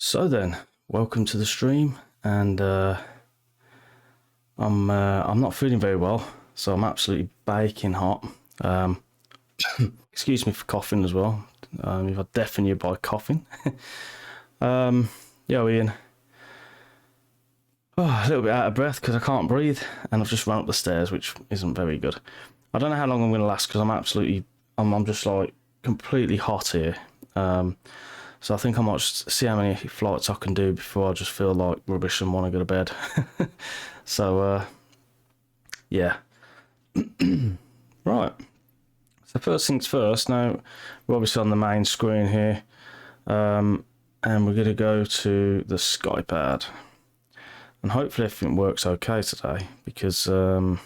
So then, welcome to the stream, and I'm not feeling very well, so I'm absolutely baking hot. Excuse me for coughing as well. If I deafen you by coughing. Yeah, Ian. Oh, a little bit out of breath because I can't breathe, and I've just run up the stairs, which isn't very good. I don't know how long I'm going to last because I'm just like completely hot here. So I think I might just see how many flights I can do before I just feel like rubbish and want to go to bed. So, yeah. Right. So first things first, now we're obviously on the main screen here. And we're going to go to the Skypark. And hopefully everything works okay today because I've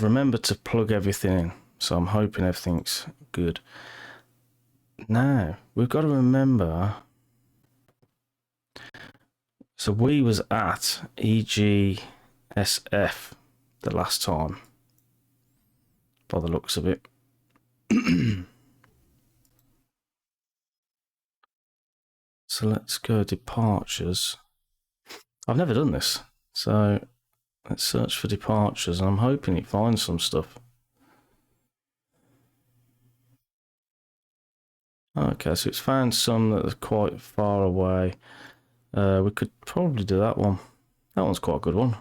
remembered to plug everything in. So I'm hoping everything's good. Now, we've got to remember, so we was at EGSF the last time, by the looks of it. So let's go departures. I've never done this, so let's search for departures, and I'm hoping it finds some stuff. Okay, so it's found some that are quite far away. We could probably do that one. That one's quite a good one.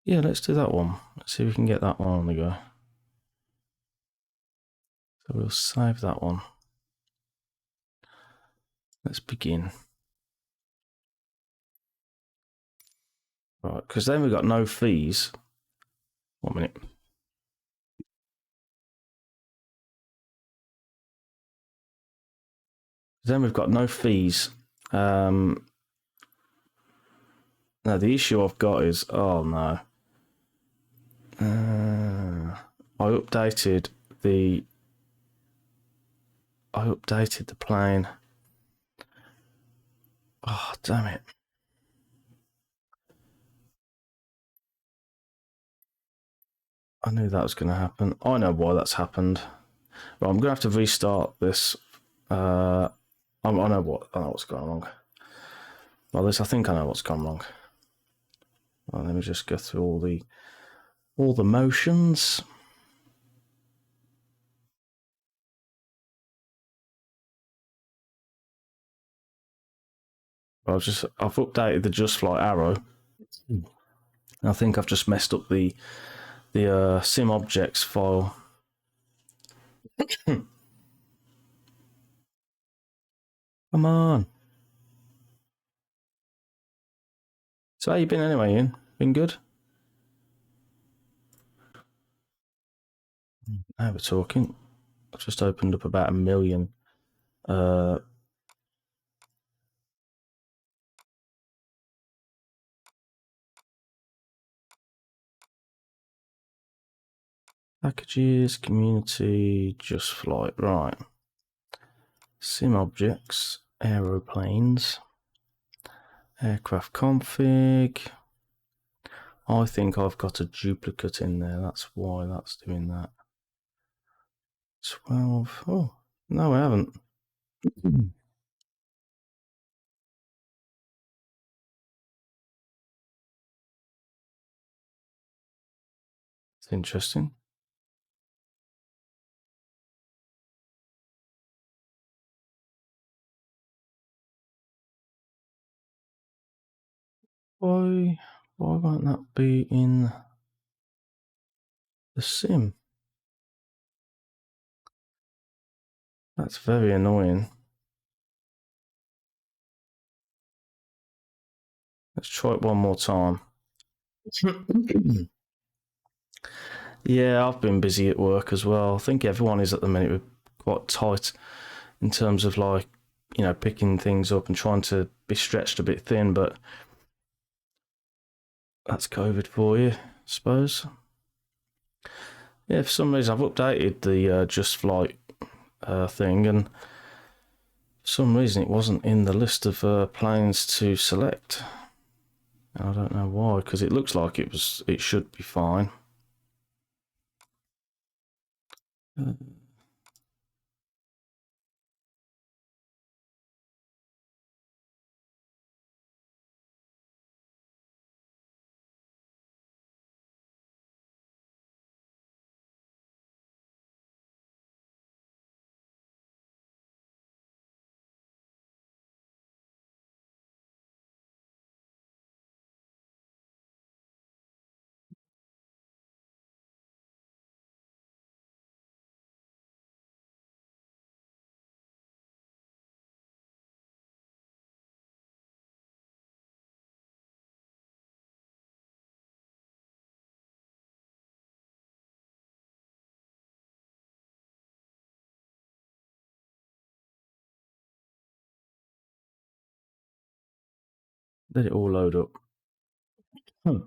Yeah, let's do that one. Let's see if we can get that one on the go. So we'll save that one. Let's begin. Right, because then we've got no fees. 1 minute. Then we've got no fees. Now the issue I've got is, oh no. I updated the plane. Oh, damn it. I knew that was going to happen. I know why that's happened. Well, I'm going to have to restart this. I know what's going wrong. Well, I think I know what's gone wrong. Well, let me just go through all the motions. I've updated the Just Flight arrow. I think I've just messed up the sim objects file. Come on. So how you been anyway, Ian? Been good? Now we're talking. I've just opened up about 1 million. Packages, community, Just Flight, right. Sim objects, aeroplanes, aircraft config. I think I've got a duplicate in there. That's why that's doing that. 12. Oh, no, I haven't. It's interesting. Why won't that be in the sim? That's very annoying. Let's try it one more time. Yeah, I've been busy at work as well. I think everyone is at the minute. We're quite tight in terms of like, picking things up and trying to be stretched a bit thin, but that's COVID for you, I suppose. Yeah, for some reason I've updated the Just Flight thing, and for some reason it wasn't in the list of planes to select. I don't know why, because it looks like it should be fine. let it all load up. Hmm.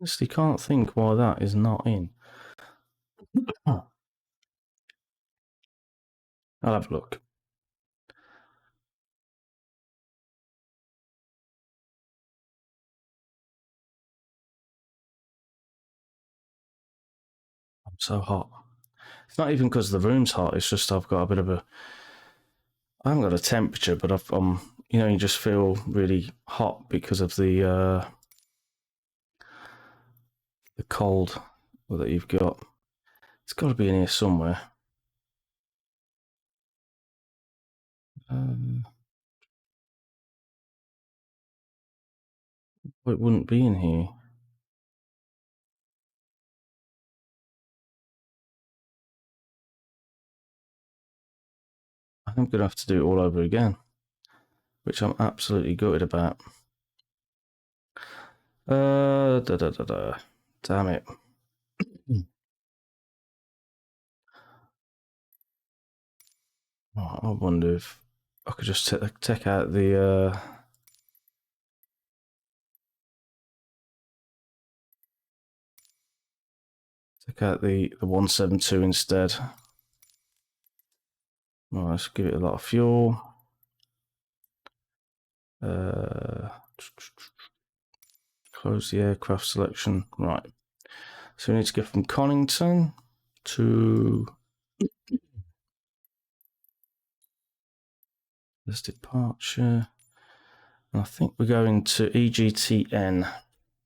Honestly, can't think why that is not in. I'll have a look. I'm so hot. It's not even because the room's hot. It's just I've got a bit of a. I haven't got a temperature, but you just feel really hot because of the cold that you've got. It's got to be in here somewhere. It wouldn't be in here. I'm going to have to do it all over again, which I'm absolutely gutted about. Damn it. Oh, I wonder if I could just take out the take out the 172 instead. Well, let's give it a lot of fuel. Close the aircraft selection. Right. So we need to get from Connington to this departure. And I think we're going to EGTN.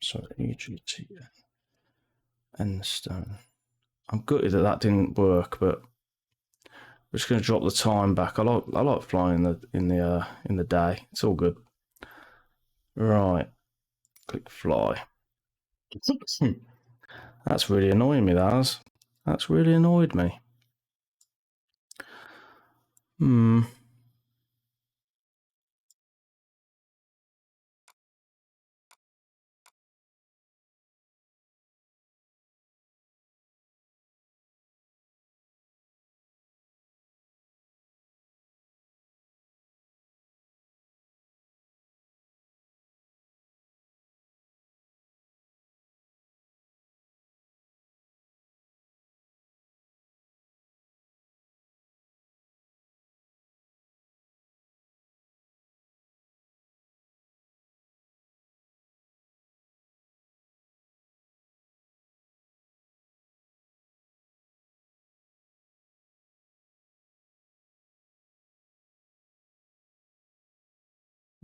Sorry, EGTN. Enstone. I'm gutted that didn't work, but we're just going to drop the time back. I like flying in the day. It's all good. Right. Click fly. That's really annoying me, That's really annoyed me.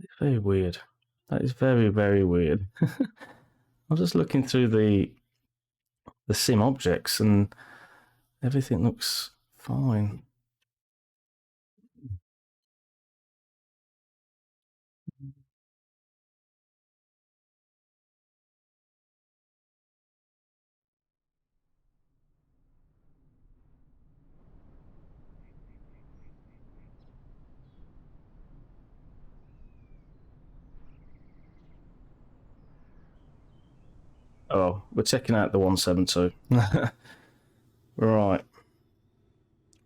It's very weird. That is very, very weird. I'm just looking through the sim objects and everything looks fine. Oh, we're checking out the 172. Right.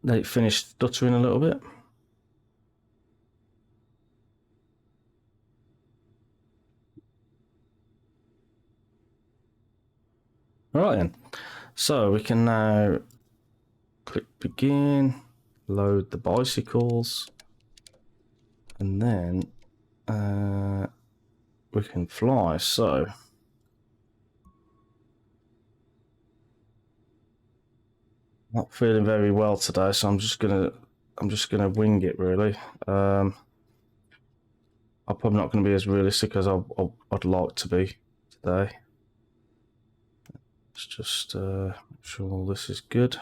Let it finish stuttering a little bit. Right then. So we can now click begin, load the bicycles, and then we can fly. So not feeling very well today, so I'm just gonna wing it really. I'm probably not going to be as realistic as I'd like to be today. Let's just make sure all this is good.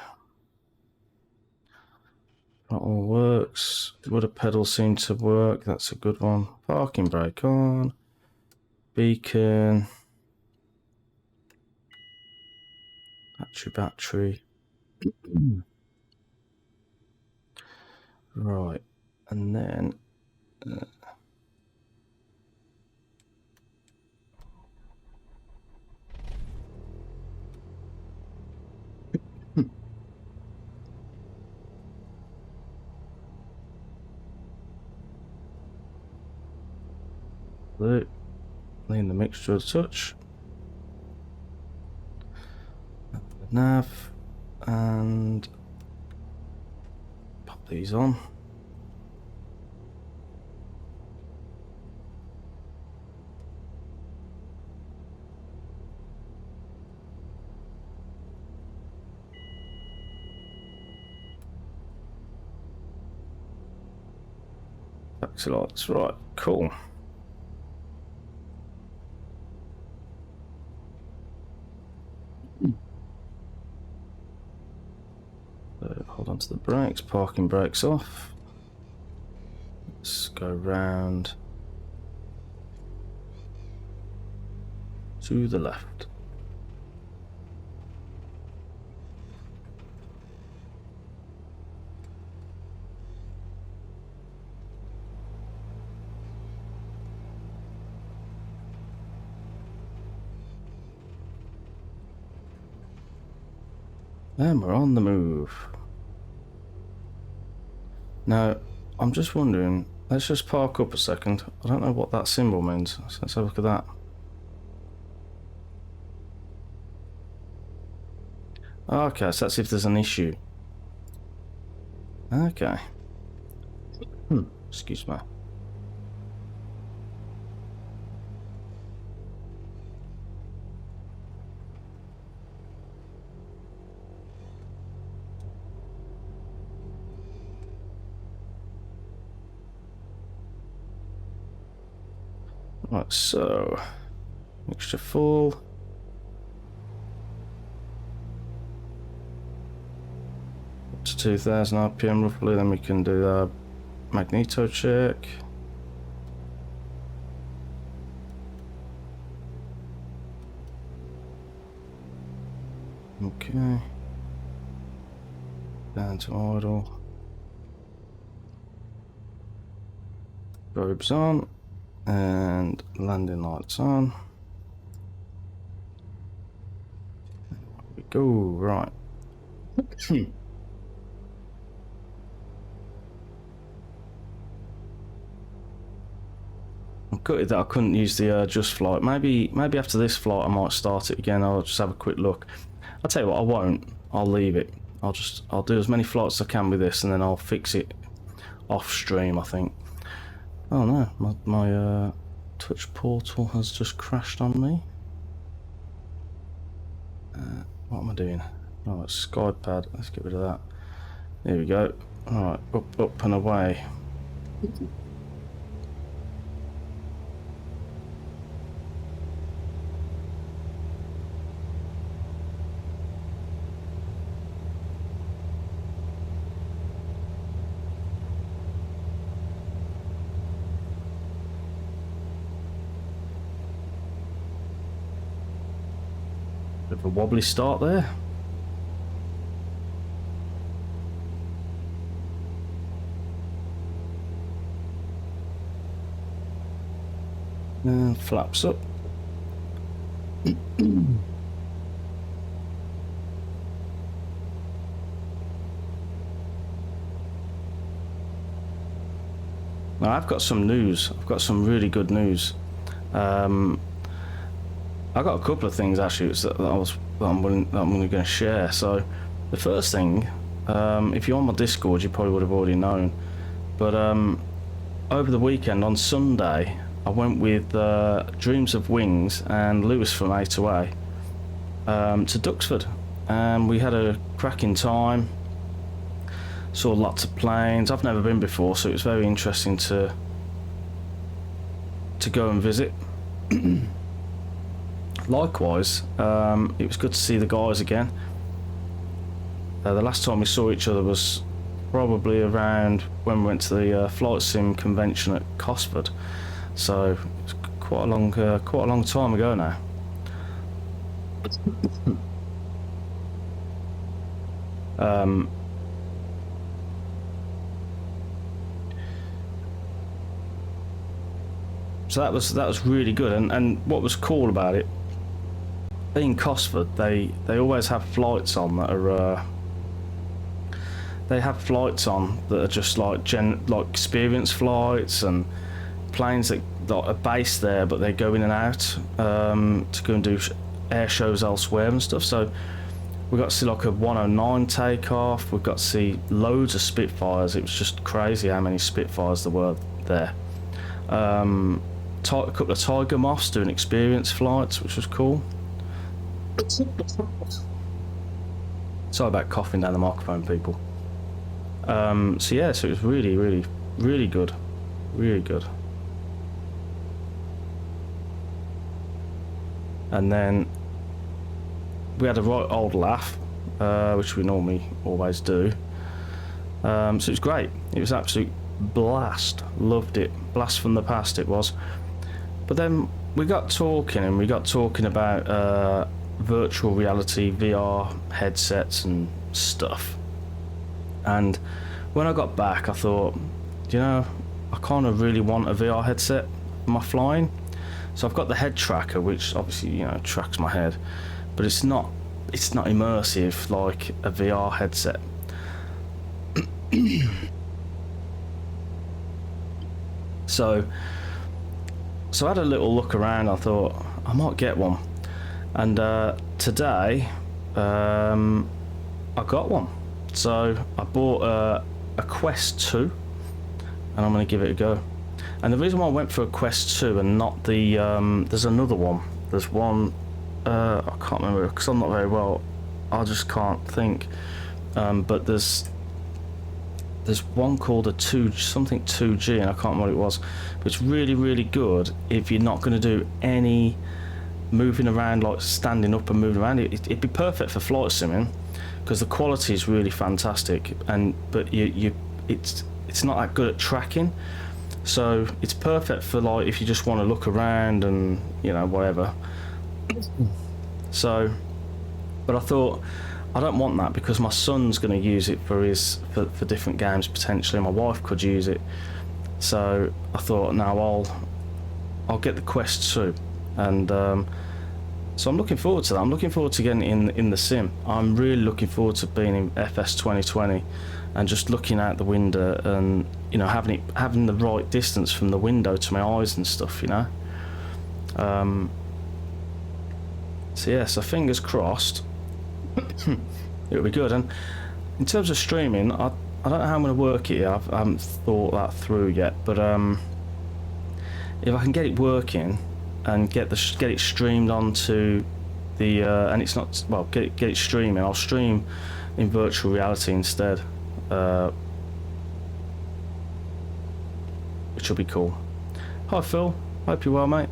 That all works. Rudder pedal seem to work. That's a good one. Parking brake on. Beacon. Battery. Right. And then... Clean the mixture a touch. Nav. And... pop these on. Taxi lights, right, cool. So hold on to the brakes, parking brakes off. Let's go round to the left. And we're on the move. Now, I'm just wondering, let's just park up a second. I don't know what that symbol means, so let's have a look at that. Okay, so that's if there's an issue. Okay. Excuse me. Right, so mixture full. Up to 2000 RPM roughly, then we can do the magneto check. Okay. Down to idle. Robes on. And landing lights on. There we go, right. I'm gutted that I couldn't use the just flight. Maybe after this flight I might start it again. I'll just have a quick look. I'll tell you what, I won't. I'll leave it. I'll do as many flights as I can with this, and then I'll fix it off stream, I think. Oh no, my touch portal has just crashed on me. What am I doing? Oh, it's Skypad. Let's get rid of that. There we go. Alright, up and away. Bit of a wobbly start there. And flaps up. Now I've got some news. I've got some really good news. I got a couple of things actually that I'm going to share. So the first thing, if you're on my Discord, you probably would have already known. But over the weekend on Sunday, I went with Dreams of Wings and Lewis from A to A to Duxford, and we had a cracking time. Saw lots of planes. I've never been before, so it was very interesting to likewise, it was good to see the guys again. The last time we saw each other was probably around when we went to the flight sim convention at Cosford, so it's quite a long time ago now. So that was really good, and what was cool about it, being Cosford, they always have flights on that are they have flights on that are just like experience flights, and planes that are based there but they go in and out to go and do air shows elsewhere and stuff. So we got to see like a 109 takeoff, we got to see loads of Spitfires. It was just crazy how many Spitfires there were there. A couple of Tiger Moths doing experience flights, which was cool. Sorry about coughing down the microphone, people. So yeah, so it was really good, really good. And then we had a right old laugh, which we normally always do. So it was great. It was absolute blast. Loved it. Blast from the past it was. But then we got talking about virtual reality, VR headsets and stuff. And when I got back, I thought, you know, I kind of really want a VR headset for my flying. So I've got the head tracker, which obviously, you know, tracks my head, but it's not immersive like a VR headset. So I had a little look around. I thought I might get one, and today I got one. So I bought a Quest 2, and I'm going to give it a go. And the reason why I went for a Quest 2 and not the there's another one. There's one I can't remember because I'm not very well. I just can't think. But there's one called a 2G, and I can't remember what it was. But it's really good if you're not going to do any moving around, like standing up and moving around. It'd be perfect for flight simming because the quality is really fantastic. But it's not that good at tracking. So it's perfect for like if you just want to look around and, you know, whatever. So, but I thought I don't want that because my son's going to use it for different games potentially. My wife could use it. So I thought, no, I'll get the Quest 2, and so I'm looking forward to that. I'm looking forward to getting in the sim. I'm really looking forward to being in FS2020 and just looking out the window and, you know, having the right distance from the window to my eyes and stuff, you know. So yeah, so fingers crossed. It'll be good. And in terms of streaming, I don't know how I'm going to work it. I haven't thought that through yet, but if I can get it working and get it streamed onto the and it's not, well, get it streaming, I'll stream in virtual reality instead, which will be cool. Hi Phil, hope you're well, mate.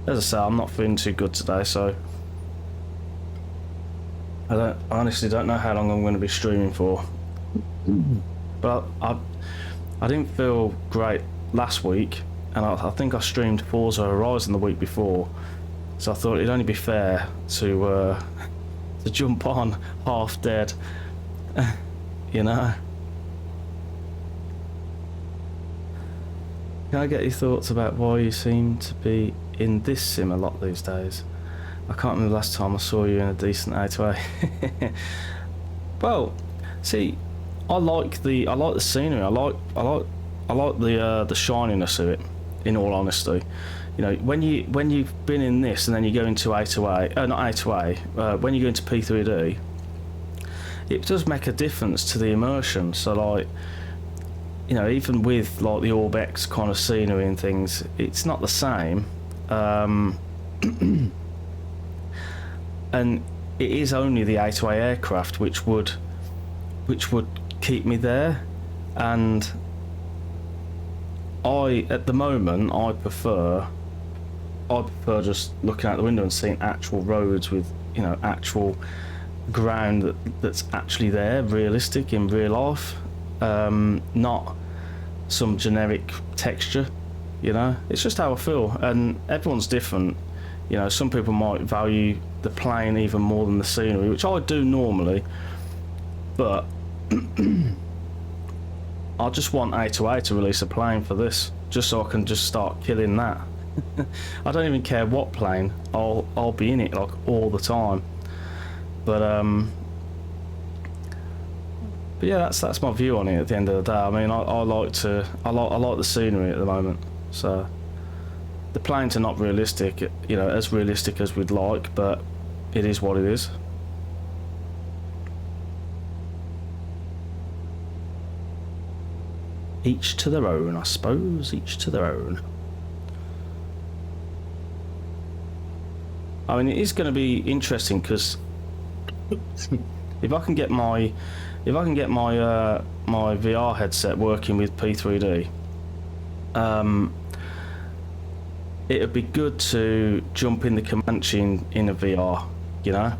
As I say, I'm not feeling too good today, so I honestly don't know how long I'm going to be streaming for. But I didn't feel great last week, and I think I streamed Forza Horizon the week before, so I thought it'd only be fair to jump on half dead, you know. Can I get your thoughts about why you seem to be in this sim a lot these days? I can't remember the last time I saw you in a decent A2A. Well, see, I like the scenery. I like the shininess of it. In all honesty, you know, when you've been in this and then you go into A2A, not A2A, when you go into P3D, it does make a difference to the immersion. So like, you know, even with like the Orbex kind of scenery and things, it's not the same. And it is only the A2A aircraft which would keep me there, and At the moment, I prefer just looking out the window and seeing actual roads with, you know, actual ground that's actually there, realistic in real life, not some generic texture. You know, it's just how I feel, and everyone's different. You know, some people might value the plane even more than the scenery, which I do normally, but I just want A2A to release a plane for this, just so I can just start killing that. I don't even care what plane, I'll be in it like all the time. But yeah, that's my view on it at the end of the day. I mean, I like the scenery at the moment. So the planes are not realistic, you know, as realistic as we'd like, but it is what it is. Each to their own, I suppose. Each to their own. I mean, it is going to be interesting because if I can get my my VR headset working with P3D, it would be good to jump in the Comanche in a VR, you know.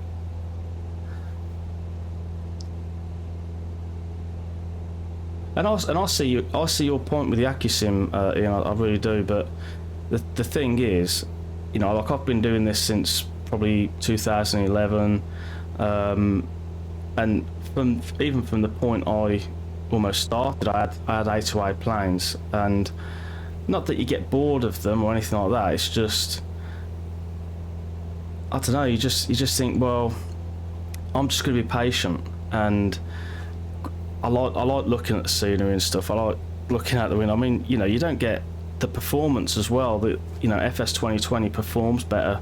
And I see your point with the UKJim, Ian, I really do. But the thing is, you know, like I've been doing this since probably 2011, and even from the point I almost started, I had A2A planes, and not that you get bored of them or anything like that. It's just, I don't know. You just think, well, I'm just going to be patient, and I like looking at the scenery and stuff. I like looking out the window. I mean, you know, you don't get the performance as well. That, you know, FS2020 performs better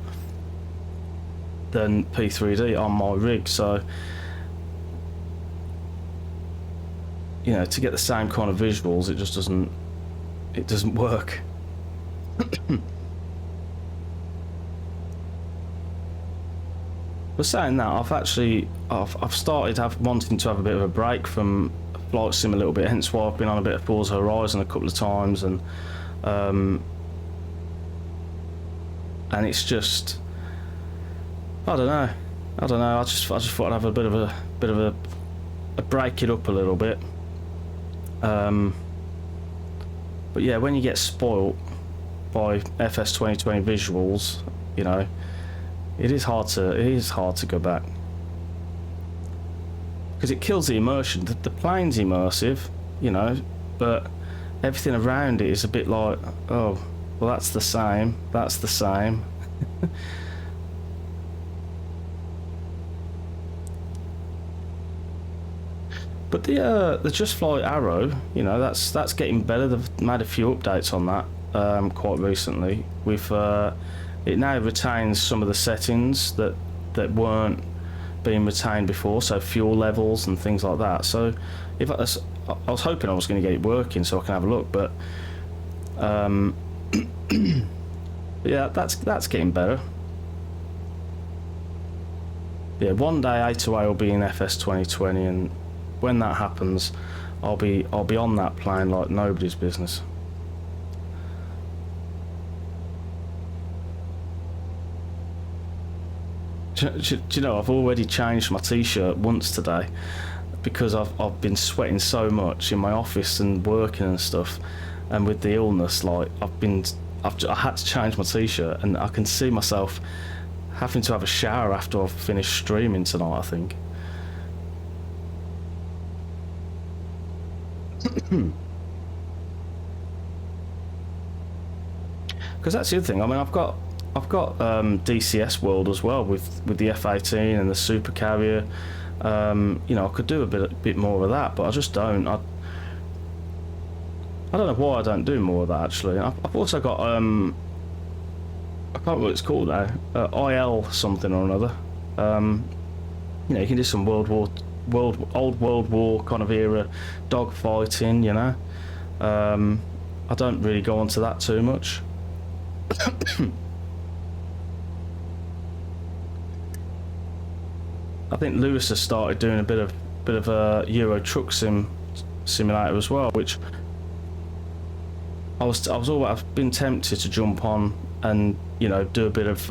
than P3D on my rig, so you know, to get the same kind of visuals, it just doesn't work. But saying that, I've started wanting to have a bit of a break from flight sim a little bit, hence why I've been on a bit of Forza Horizon a couple of times, and it's just, I don't know. I just thought I'd have a bit of a break it up a little bit. But yeah, when you get spoilt by FS2020 visuals, you know, it is hard to go back, because it kills the immersion. The plane's immersive, you know, but everything around it is a bit like, oh, well, that's the same. But the Just Fly Arrow, you know, that's getting better. They've made a few updates on that quite recently. With it now retains some of the settings that weren't being retained before, so fuel levels and things like that. So if I was hoping I was going to get it working so I can have a look, but yeah, that's getting better. Yeah, one day A2A will be in FS2020, and when that happens, I'll be on that plane like nobody's business. Do you know, I've already changed my t-shirt once today because I've been sweating so much in my office and working and stuff, and with the illness, like I had to change my t-shirt, and I can see myself having to have a shower after I've finished streaming tonight, I think. Because that's the other thing. I mean, I've got DCS World as well with the F18 and the Super Carrier. You know, I could do a bit more of that, but I just don't. I don't know why I don't do more of that, actually. I've also got I can't remember what it's called now. IL something or another. You know, you can do some old World War kind of era dogfighting. You know, I don't really go onto that too much. I think Lewis has started doing a bit of a Euro Truck Simulator as well, which I've been tempted to jump on and, you know, do a bit of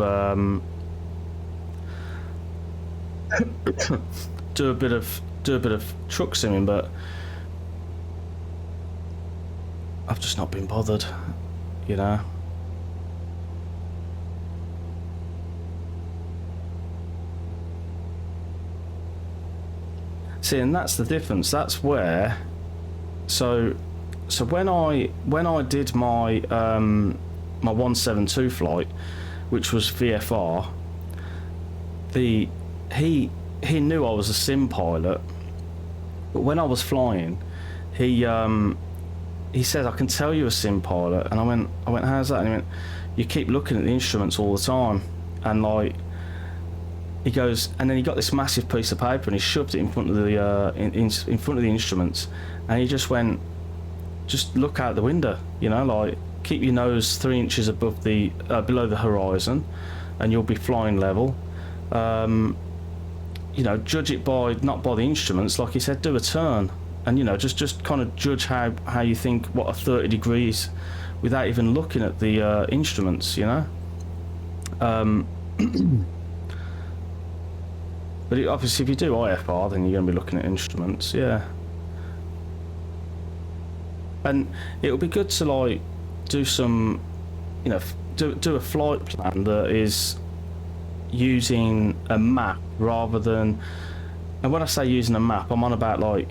do a bit of truck simming, but I've just not been bothered, you know. See, and that's the difference. That's where. So when I did my my 172 flight, which was VFR, he knew I was a sim pilot, but when I was flying, he said, "I can tell you're a sim pilot," and I went, "How's that?" And he went, "You keep looking at the instruments all the time," and like. He goes, and then he got this massive piece of paper and he shoved it in front of the in front of the instruments, and he just went, just look out the window, you know, like keep your nose 3 inches above the below the horizon, and you'll be flying level. You know, judge it by not by the instruments, like he said, do a turn, and you know, just kind of judge how you think what a 30 degrees, without even looking at the instruments, you know. But obviously, if you do IFR, then you're going to be looking at instruments, yeah. And it'll be good to like do some, you know, do a flight plan that is using a map rather than. And when I say using a map, I'm on about like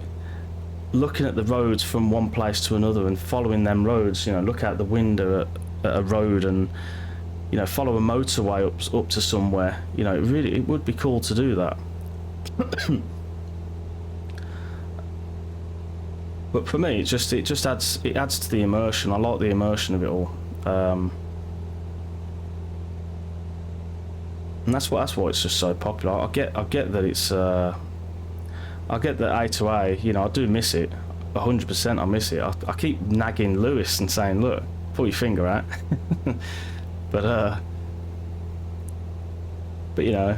looking at the roads from one place to another and following them roads. You know, look out the window at a road and, you know, follow a motorway up to somewhere. You know, it would be cool to do that. But for me, it just adds to the immersion. I like the immersion of it all, and that's why it's just so popular. I get that it's I get that A to A. You know, I do miss it 100%. I miss it. I keep nagging Lewis and saying, "Look, pull your finger out." But you know,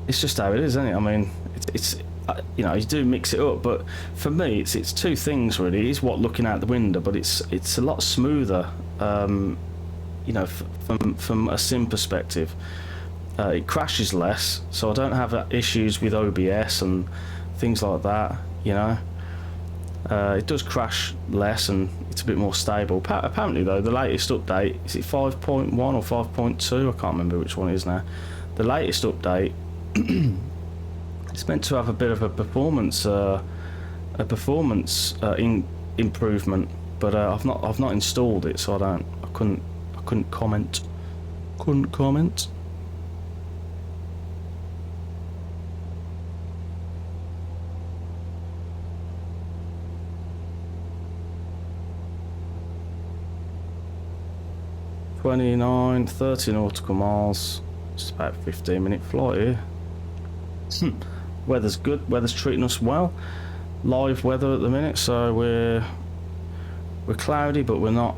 it's just how it is, isn't it? I mean, it's you know, you do mix it up, but for me, it's two things really. It is what looking out the window, but it's a lot smoother. You know, from a sim perspective, it crashes less, so I don't have issues with OBS and things like that. You know, it does crash less and it's a bit more stable. Apparently, though, the latest update, is it 5.1 or 5.2? I can't remember which one it is now. The latest update. It's meant to have a bit of a performance improvement, but I've not installed it, so I couldn't comment. Couldn't comment. $29.30 nautical miles. Just about a 15-minute flight here. Weather's good. Weather's treating us well. Live weather at the minute, so we're cloudy, but we're not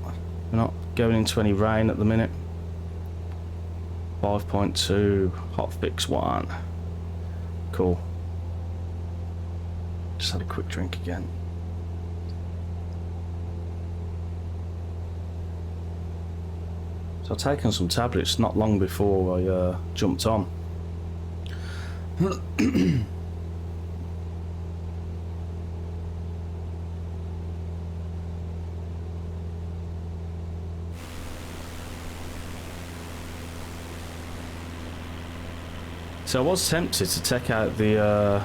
going into any rain at the minute. 5.2 hot fix 1. Cool. Just had a quick drink again. So I've taken some tablets not long before I jumped on. So I was tempted to take out the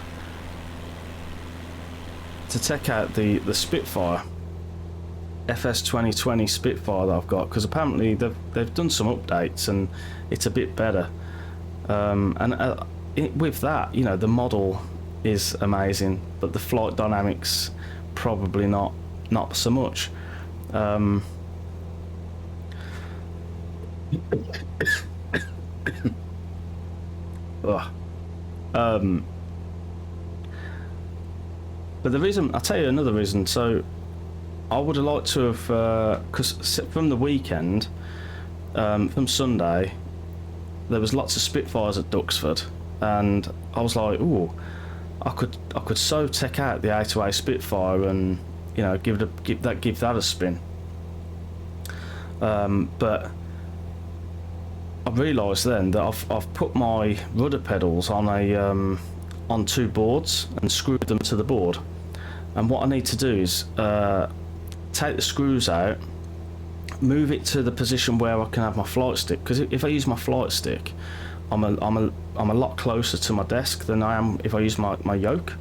Spitfire, FS2020 Spitfire that I've got, because apparently they've done some updates and it's a bit better. With that, you know, the model is amazing, but the flight dynamics probably not so much. But the reason, I'll tell you another reason. So I would have liked to have, because from the weekend, from Sunday, there was lots of Spitfires at Duxford, and I was like, ooh, I could so take out the A2A Spitfire and you know, give that a spin. But I realised then that I've put my rudder pedals on on 2 boards and screwed them to the board. And what I need to do is take the screws out, move it to the position where I can have my flight stick. Because if I use my flight stick, I'm a lot closer to my desk than I am if I use my yoke.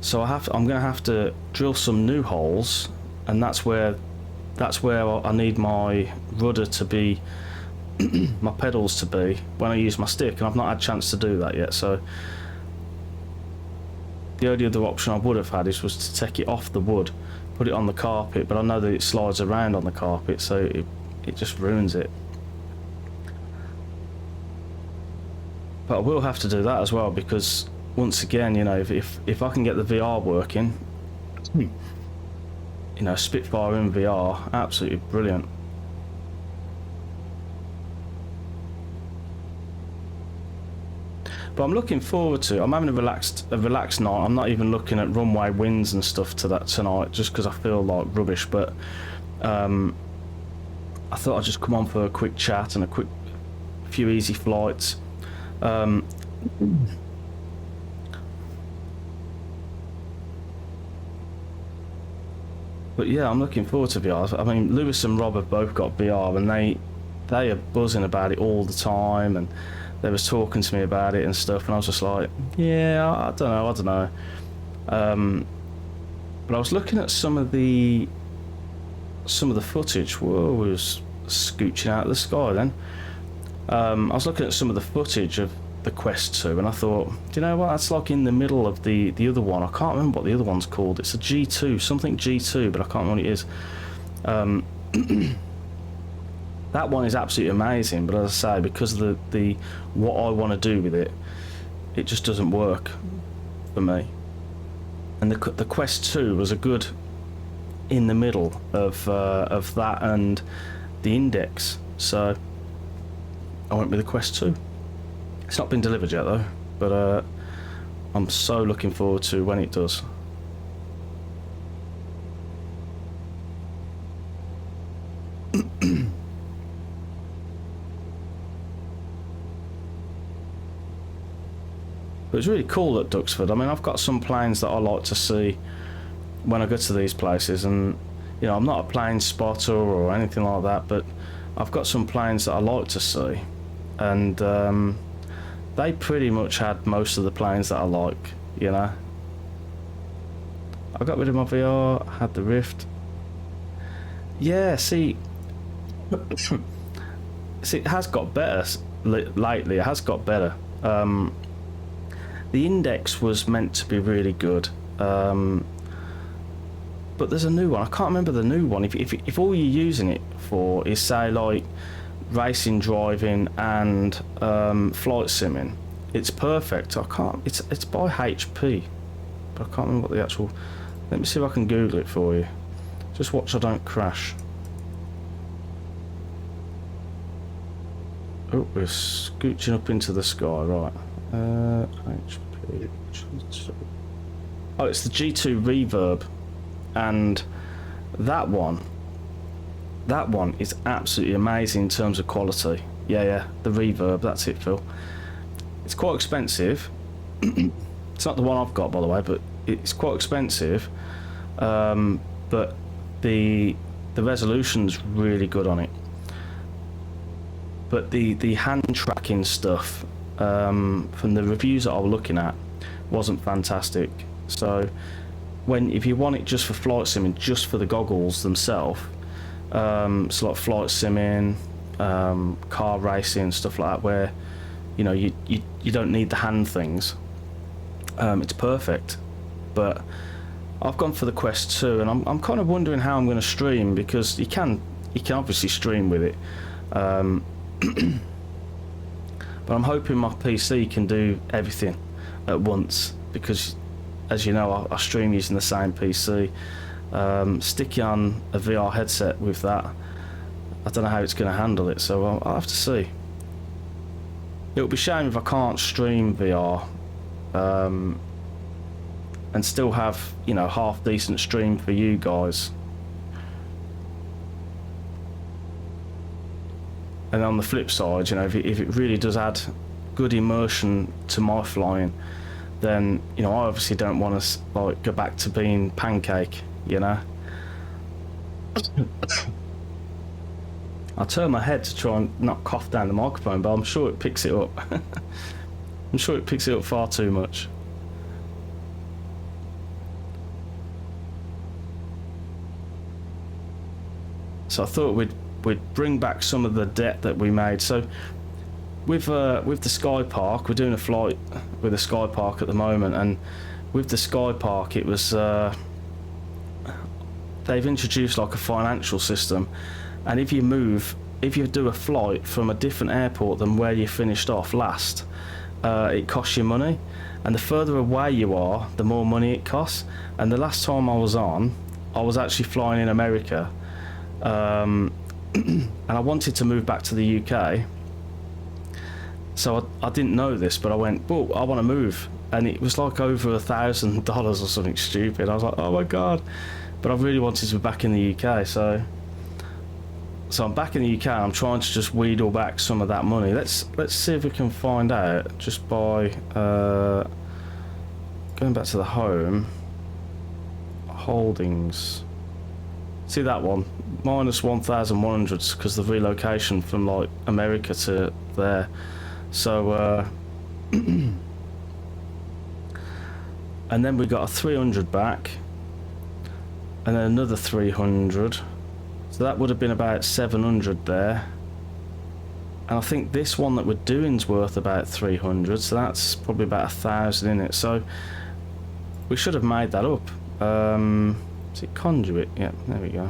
So I'm going to have to drill some new holes, and that's where I need my rudder to be, my pedals to be when I use my stick, and I've not had a chance to do that yet. So the only other option I would have had was to take it off the wood, put it on the carpet, but I know that it slides around on the carpet, so it just ruins it. But I will have to do that as well, because once again, you know, if I can get the VR working, you know, Spitfire in VR, absolutely brilliant. But I'm looking forward to. I'm having a relaxed night. I'm not even looking at runway winds and stuff to that tonight, just because I feel like rubbish. But I thought I'd just come on for a quick chat and a few easy flights. But yeah, I'm looking forward to VR. I mean, Lewis and Rob have both got VR, and they are buzzing about it all the time, and they was talking to me about it and stuff, and I was just like, yeah, I don't know. But I was looking at some of the footage. Whoa, we was scooching out of the sky then. I was looking at some of the footage of the Quest 2, and I thought, do you know what, that's like in the middle of the other one. I can't remember what the other one's called. It's a G2, something G2, but I can't remember what it is. That one is absolutely amazing, but as I say, because of the what I want to do with it, it just doesn't work for me. And the Quest 2 was a good in the middle of that and the Index, so I went with the Quest 2. It's not been delivered yet though, but I'm so looking forward to when it does. But it's really cool at Duxford. I mean, I've got some planes that I like to see when I go to these places, and you know, I'm not a plane spotter or anything like that, but I've got some planes that I like to see, and they pretty much had most of the planes that I like, you know. I got rid of my VR, had the Rift. Yeah, see, it has got better lately. It has got better. The Index was meant to be really good, but there's a new one. I can't remember the new one. If all you're using it for is, say, like racing, driving, and flight simming, it's perfect. I can't. It's by HP, but I can't remember what the actual. Let me see if I can Google it for you. Just watch I don't crash. Oh, we're scooching up into the sky, right. HP. Oh, it's the G2 Reverb, and that one is absolutely amazing in terms of quality. Yeah, the Reverb, that's it, Phil. It's quite expensive. It's not the one I've got, by the way, but it's quite expensive. But the resolution's really good on it. But the hand tracking stuff from the reviews that I was looking at wasn't fantastic. So if you want it just for flight simming, just for the goggles themselves, so like flight simming, car racing, stuff like that, where you know you don't need the hand things, it's perfect. But I've gone for the Quest 2, and I'm kind of wondering how I'm going to stream, because you can obviously stream with it. But I'm hoping my PC can do everything at once, because as you know, I stream using the same PC. Sticking on a VR headset with that, I don't know how it's going to handle it, so I'll have to see. It'll be a shame if I can't stream VR and still have, you know, half decent stream for you guys. And on the flip side, you know, if it really does add good immersion to my flying, then, you know, I obviously don't want to like go back to being Pancake, you know. I turn my head to try and not cough down the microphone, but I'm sure it picks it up. I'm sure it picks it up far too much. So I thought we'd bring back some of the debt that we made. So with the Skypark, we're doing a flight with the Skypark at the moment, and with the Skypark, it was they've introduced like a financial system, and if you do a flight from a different airport than where you finished off last, it costs you money, and the further away you are, the more money it costs. And the last time I was on, I was actually flying in America, and I wanted to move back to the UK. So I didn't know this, but I went, well, I want to move, and it was like over $1,000 or something stupid. I was like, oh my god. But I really wanted to be back in the UK, so I'm back in the UK. I'm trying to just wheedle back some of that money. Let's see if we can find out just by going back to the home holdings. See that one, minus 1,100 because the relocation from like America to there. So and then we got a 300 back, and then another 300. So that would have been about 700 there. And I think this one that we're doing's worth about 300, so that's probably about 1,000 in it. So we should have made that up. Is it conduit? Yeah, there we go.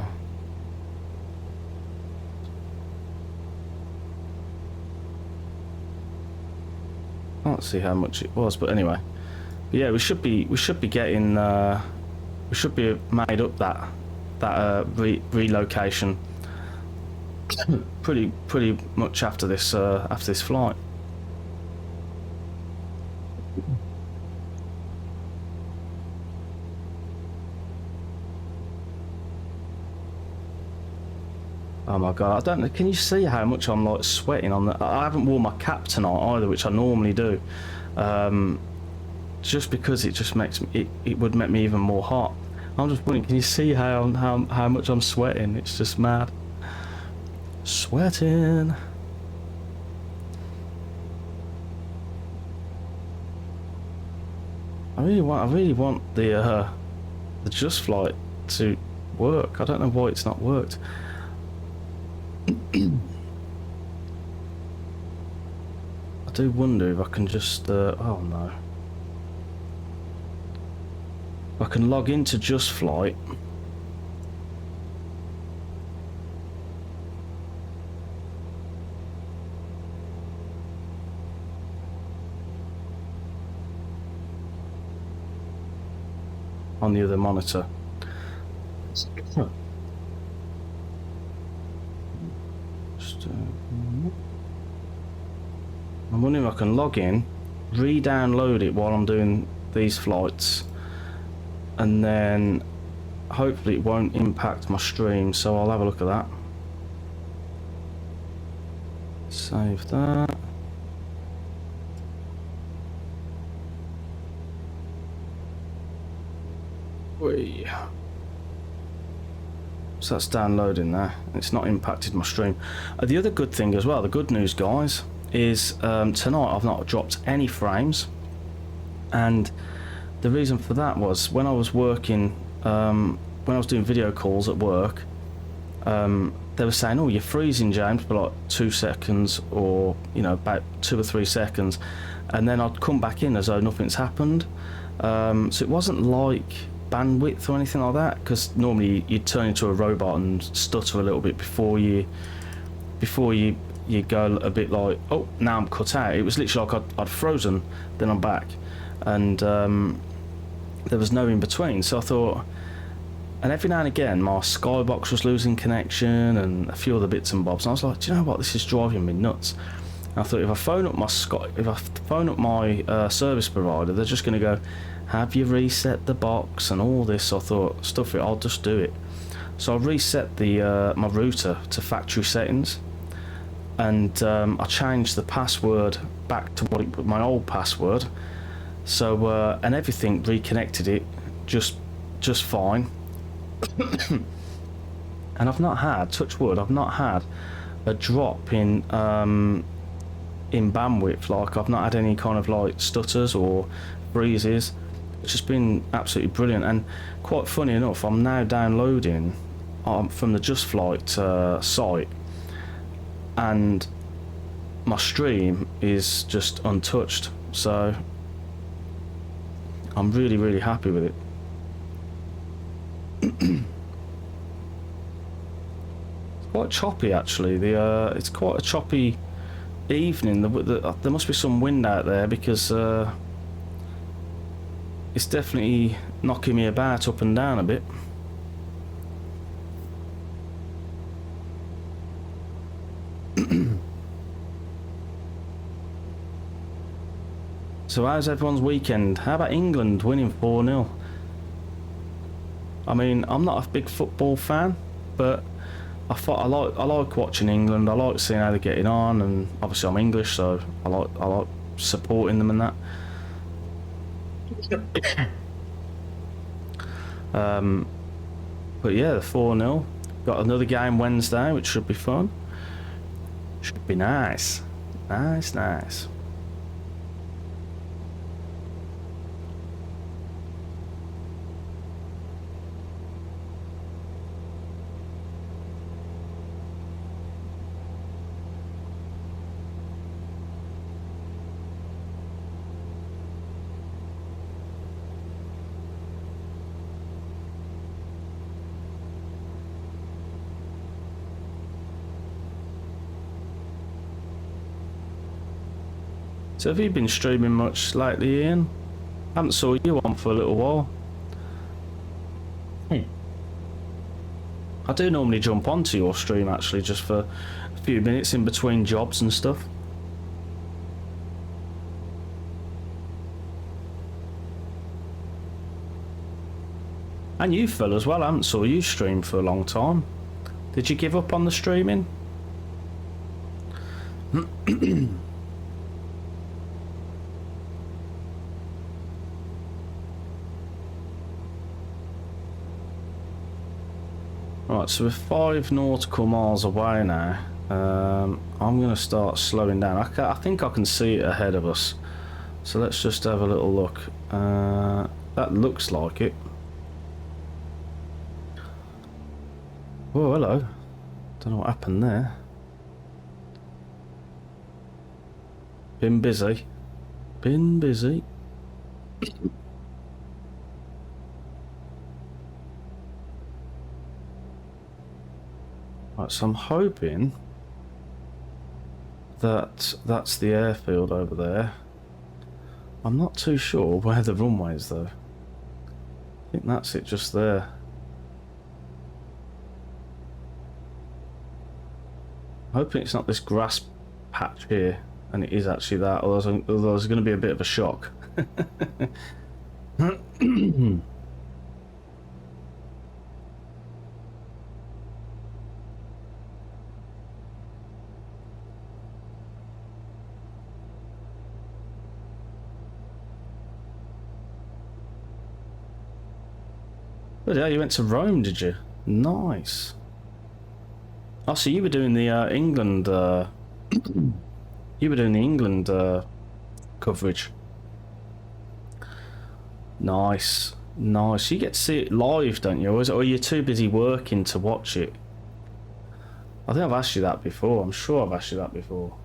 I can't see how much it was, but anyway. But yeah, we should be getting we should be made up that relocation pretty much after this flight. Oh my god, I don't know, can you see how much I'm like sweating on that? I haven't worn my cap tonight either, which I normally do, just because it just makes me, it would make me even more hot. I'm just wondering, can you see how much I'm sweating? It's just mad. Sweating. I really want the Just Flight to work. I don't know why it's not worked. I do wonder if I can just oh no. I can log into Just Flight. On the other monitor. I'm wondering if I can log in, re-download it while I'm doing these flights, and then hopefully it won't impact my stream, so I'll have a look at that. Save that. Whee. So that's downloading there. It's not impacted my stream. The other good thing as well, the good news guys, is tonight I've not dropped any frames, and the reason for that was when I was working, when I was doing video calls at work, they were saying, oh, you're freezing, James, for like 2 seconds, or you know, about 2 or 3 seconds, and then I'd come back in as though nothing's happened. So it wasn't like bandwidth or anything like that, because normally you'd turn into a robot and stutter a little bit before you go a bit like, oh, now I'm cut out. It was literally like I'd frozen, then I'm back, and there was no in between. So I thought, and every now and again my Skybox was losing connection and a few other bits and bobs, and I was like, do you know what, this is driving me nuts. I thought if I phone up my service provider, they're just going to go, have you reset the box and all this. So I thought, stuff it, I'll just do it. So I reset the my router to factory settings, and I changed the password back to my old password. So and everything reconnected it just fine. And I've not had, touch wood, I've not had a drop in bandwidth. Like, I've not had any kind of like stutters or freezes. It's just been absolutely brilliant. And quite funny enough, I'm now downloading from the Just Flight site, and my stream is just untouched. So I'm really, really happy with it. It's quite choppy actually. It's quite a choppy evening. There must be some wind out there, because it's definitely knocking me about up and down a bit. So how's everyone's weekend? How about England winning 4-0? I mean, I'm not a big football fan, but I like watching England. I like seeing how they're getting on, and obviously I'm English, so I like supporting them and that. But yeah, the 4-0. Got another game Wednesday, which should be fun. Should be nice. Nice. So have you been streaming much lately, Ian? I haven't saw you on for a little while. I do normally jump onto your stream actually, just for a few minutes in between jobs and stuff. And you Phil as well, I haven't saw you stream for a long time. Did you give up on the streaming? Right, so we're 5 nautical miles away now. I'm going to start slowing down. I think I can see it ahead of us. So let's just have a little look. That looks like it. Oh, hello. Don't know what happened there. Been busy. Right, so I'm hoping that that's the airfield over there. I'm not too sure where the runway is though. I think that's it just there. I'm hoping it's not this grass patch here, and it is actually that, although there's going to be a bit of a shock. But yeah, you went to Rome, did you? Nice. Oh, so you were doing the England. You were doing the England coverage. Nice. You get to see it live, don't you? Or are you too busy working to watch it? I think I've asked you that before. I'm sure I've asked you that before.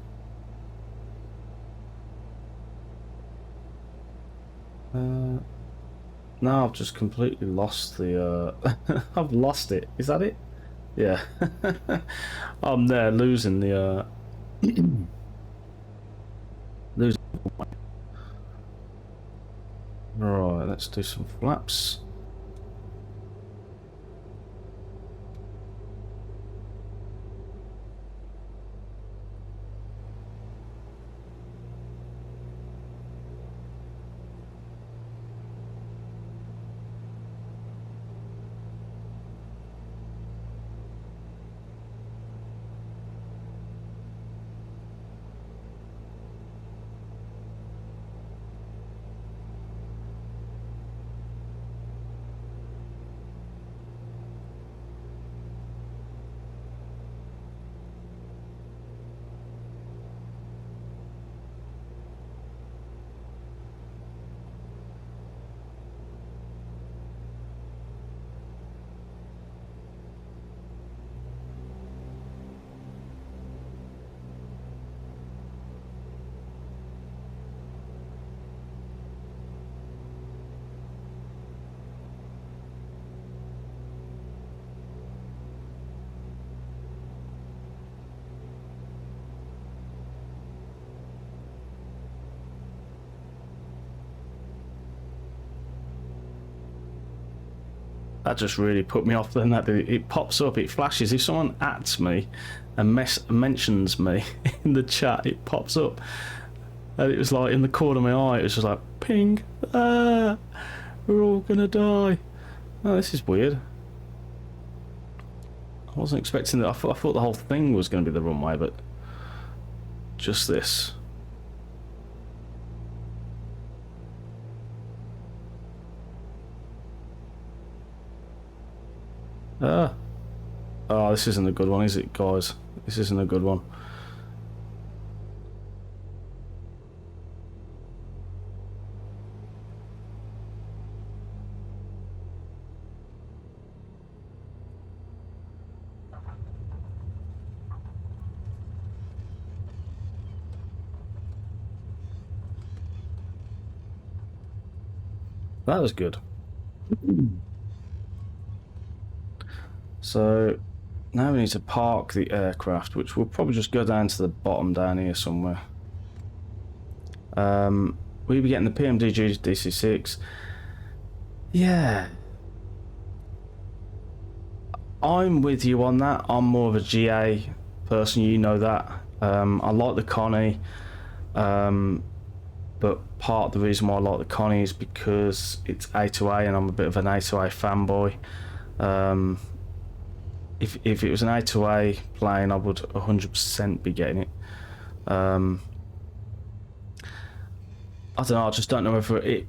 No, I've just completely lost the I've lost it. Is that it? Yeah. I'm there losing the losing. Right, let's do some flaps. That just really put me off then. That it pops up, it flashes. If someone @s me and mentions me in the chat, it pops up. And it was like in the corner of my eye, it was just like, ping, we're all gonna die. Oh, this is weird. I wasn't expecting that. I thought the whole thing was going to be the runway, but just this. Oh, this isn't a good one, is it, guys? This isn't a good one. That was good. So now we need to park the aircraft, which will probably just go down to the bottom down here somewhere. We'll be getting the PMDG DC6. Yeah. I'm with you on that. I'm more of a GA person, you know that. I like the Connie. But part of the reason why I like the Connie is because it's A2A and I'm a bit of an A2A fanboy. If it was an A2A plane, I would 100% be getting it. I don't know, I just don't know if it,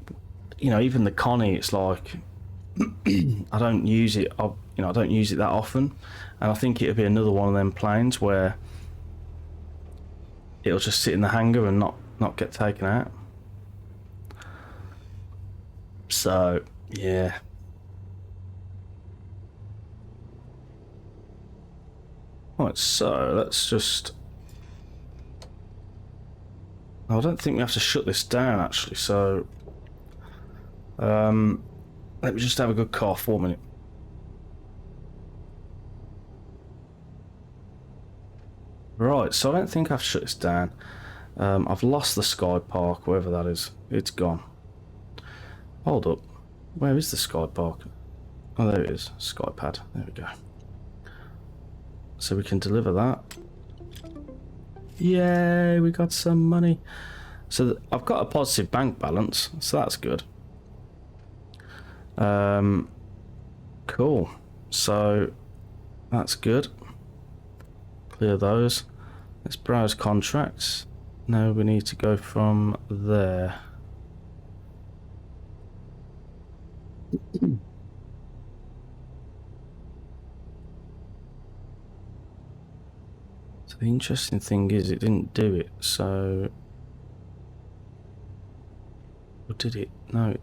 you know, even the Connie, it's like, I don't use it, I don't use it that often. And I think it'll be another one of them planes where it'll just sit in the hangar and not get taken out. So, yeah. Right, so let's just... I don't think we have to shut this down, actually, so... let me just have a good cough, 1 minute. Right, so I don't think I've shut this down. I've lost the Skypark, wherever that is. It's gone. Hold up. Where is the Skypark? Oh, there it is. Skypad. There we go. So we can deliver that. Yay, we got some money. So I've got a positive bank balance, so that's good. Cool. So that's good. Clear those. Let's browse contracts. Now we need to go from there. So the interesting thing is it didn't do it, so... Or did it? No.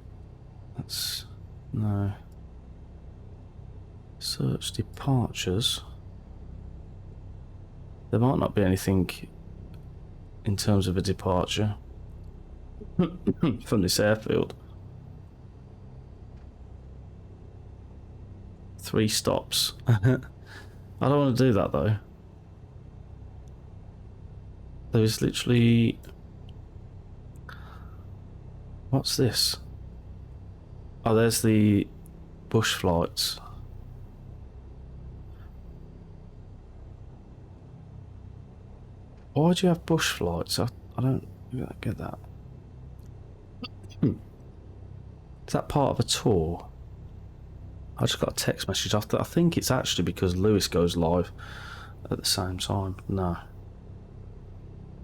That's... No. Search departures. There might not be anything in terms of a departure from this airfield. 3 stops. I don't want to do that though. There is literally... What's this? Oh, there's the bush flights. Why do you have bush flights? I don't get that. Is that part of a tour? I just got a text message after. I think it's actually because Lewis goes live at the same time. No.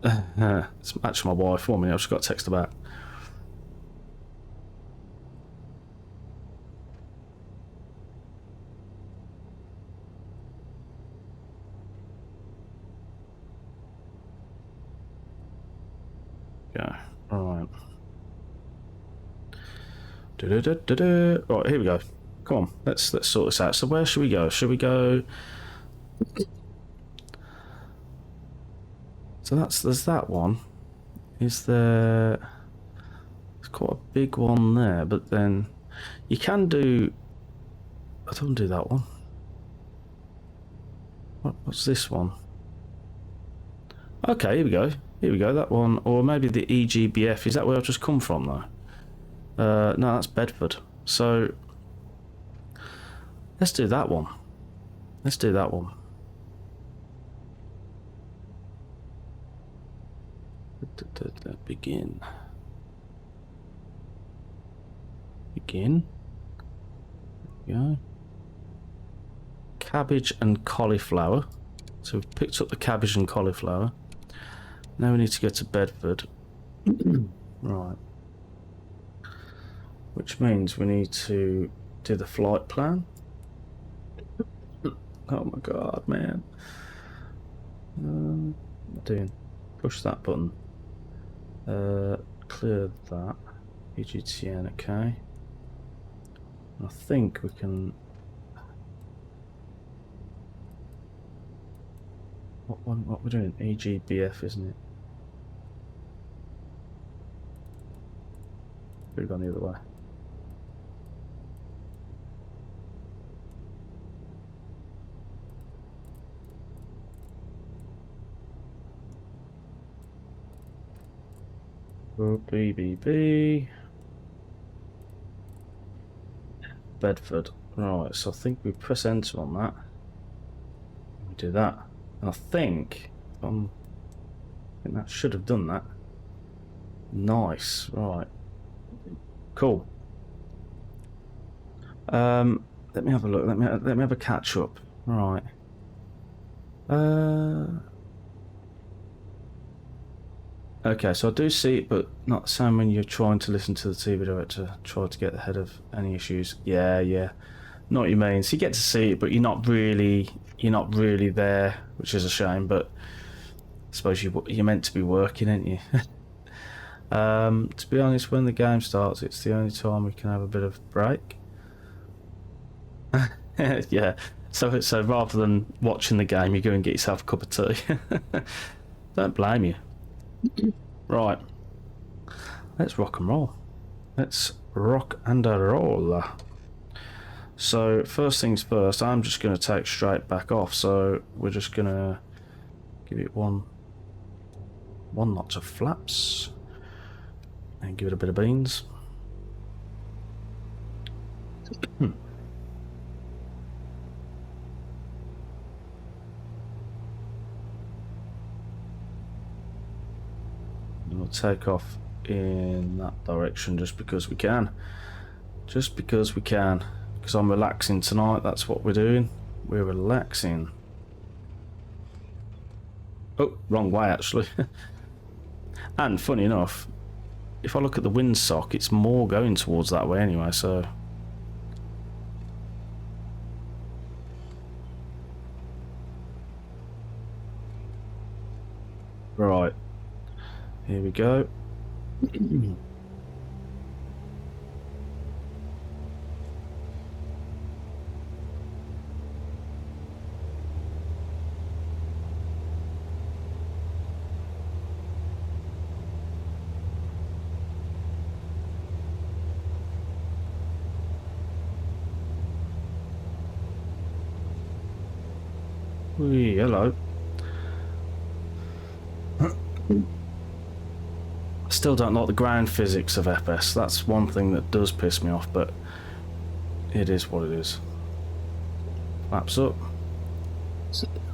It's actually my wife. 1 minute, I just got a text about. Yeah, right. Right, here we go. Come on, let's sort this out. So where should we go? Should we go? So there's that one. Is there? There's quite a big one there, but then you can do. I don't do that one. What's this one? Okay, here we go. Here we go. That one, or maybe the EGBF. Is that where I've just come from, though? No, that's Bedford. So Let's do that one. Let's do that one. Begin. Begin. Yeah. Cabbage and cauliflower. So we've picked up the cabbage and cauliflower. Now we need to go to Bedford. Right. Which means we need to do the flight plan. Oh my god, man. What am I doing? Push that button. Clear that. UKJim, okay. I think we can... What we're doing? AGBF, isn't it? We've gone the other way. BBB. Bedford. Right, so I think we press enter on that. We do that. And I think that should have done that. Nice. Right. Cool. Let me have a look. Let me have a catch up. Right. Okay, so I do see it, but not the same when you're trying to listen to the TV director, try to get ahead of any issues. Yeah, know what you mean. So you get to see it, but you're not really there, which is a shame. But I suppose you're meant to be working, aren't you? To be honest, when the game starts, it's the only time we can have a bit of break. Yeah. So rather than watching the game, you go and get yourself a cup of tea. Don't blame you. Right, let's rock and roll. Let's rock and roll. So first things first, I'm just going to take straight back off. So we're just going to give it one notch of flaps and give it a bit of beans. We'll take off in that direction just because we can. Just because we can. Because I'm relaxing tonight, that's what we're doing. We're relaxing. Oh, wrong way actually. And funny enough, if I look at the windsock, it's more going towards that way anyway, so... Right. Here we go. Wee, hello. Still don't like the ground physics of FS. That's one thing that does piss me off, but it is what it is. Flaps up.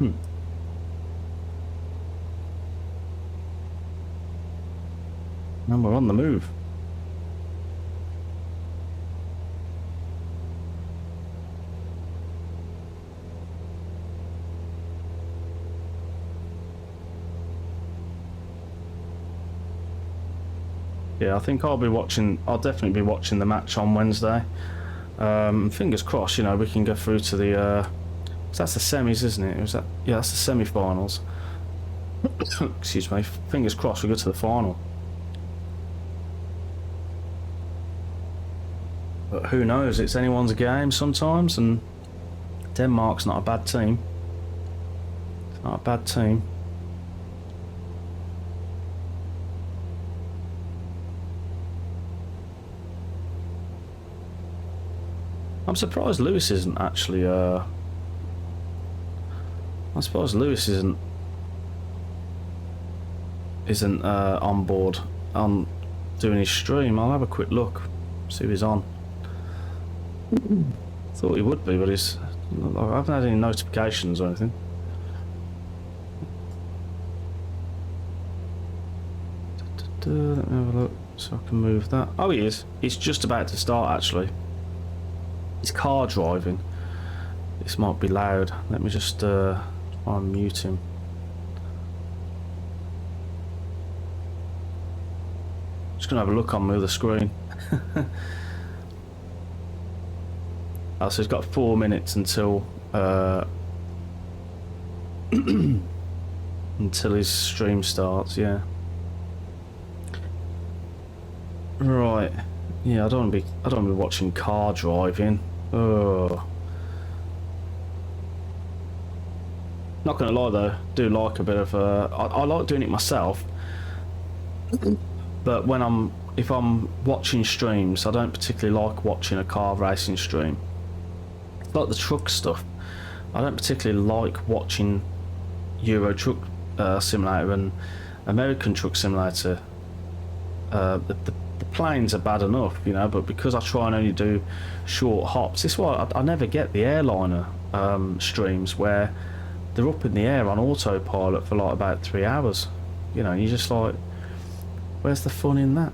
And we're on the move. Yeah, I think I'll definitely be watching the match on Wednesday. Fingers crossed, you know, we can go through to the, that's the semis, isn't it? Yeah, that's the semi-finals. Excuse me, fingers crossed we go to the final. But who knows, it's anyone's game sometimes, and Denmark's not a bad team. It's not a bad team. I'm surprised Lewis isn't actually, I'm surprised Lewis isn't on board on doing his stream. I'll have a quick look, see if he's on. Thought he would be, but I haven't had any notifications or anything. Let me have a look so I can move that. Oh, he is. He's just about to start, actually. He's car driving. This might be loud. Let me just try and mute him. Just gonna have a look on the other screen. Oh, so he's got 4 minutes until until his stream starts. Yeah. Right. Yeah, I don't want to be watching car driving. Oh. Not gonna lie though, do like a bit of I like doing it myself. But if I'm watching streams, I don't particularly like watching a car racing stream. Like the truck stuff, I don't particularly like watching Euro Truck Simulator and American Truck Simulator. The planes are bad enough, you know, but because I try and only do short hops, this is why I never get the airliner streams where they're up in the air on autopilot for like about 3 hours, you know, and you're just like, where's the fun in that?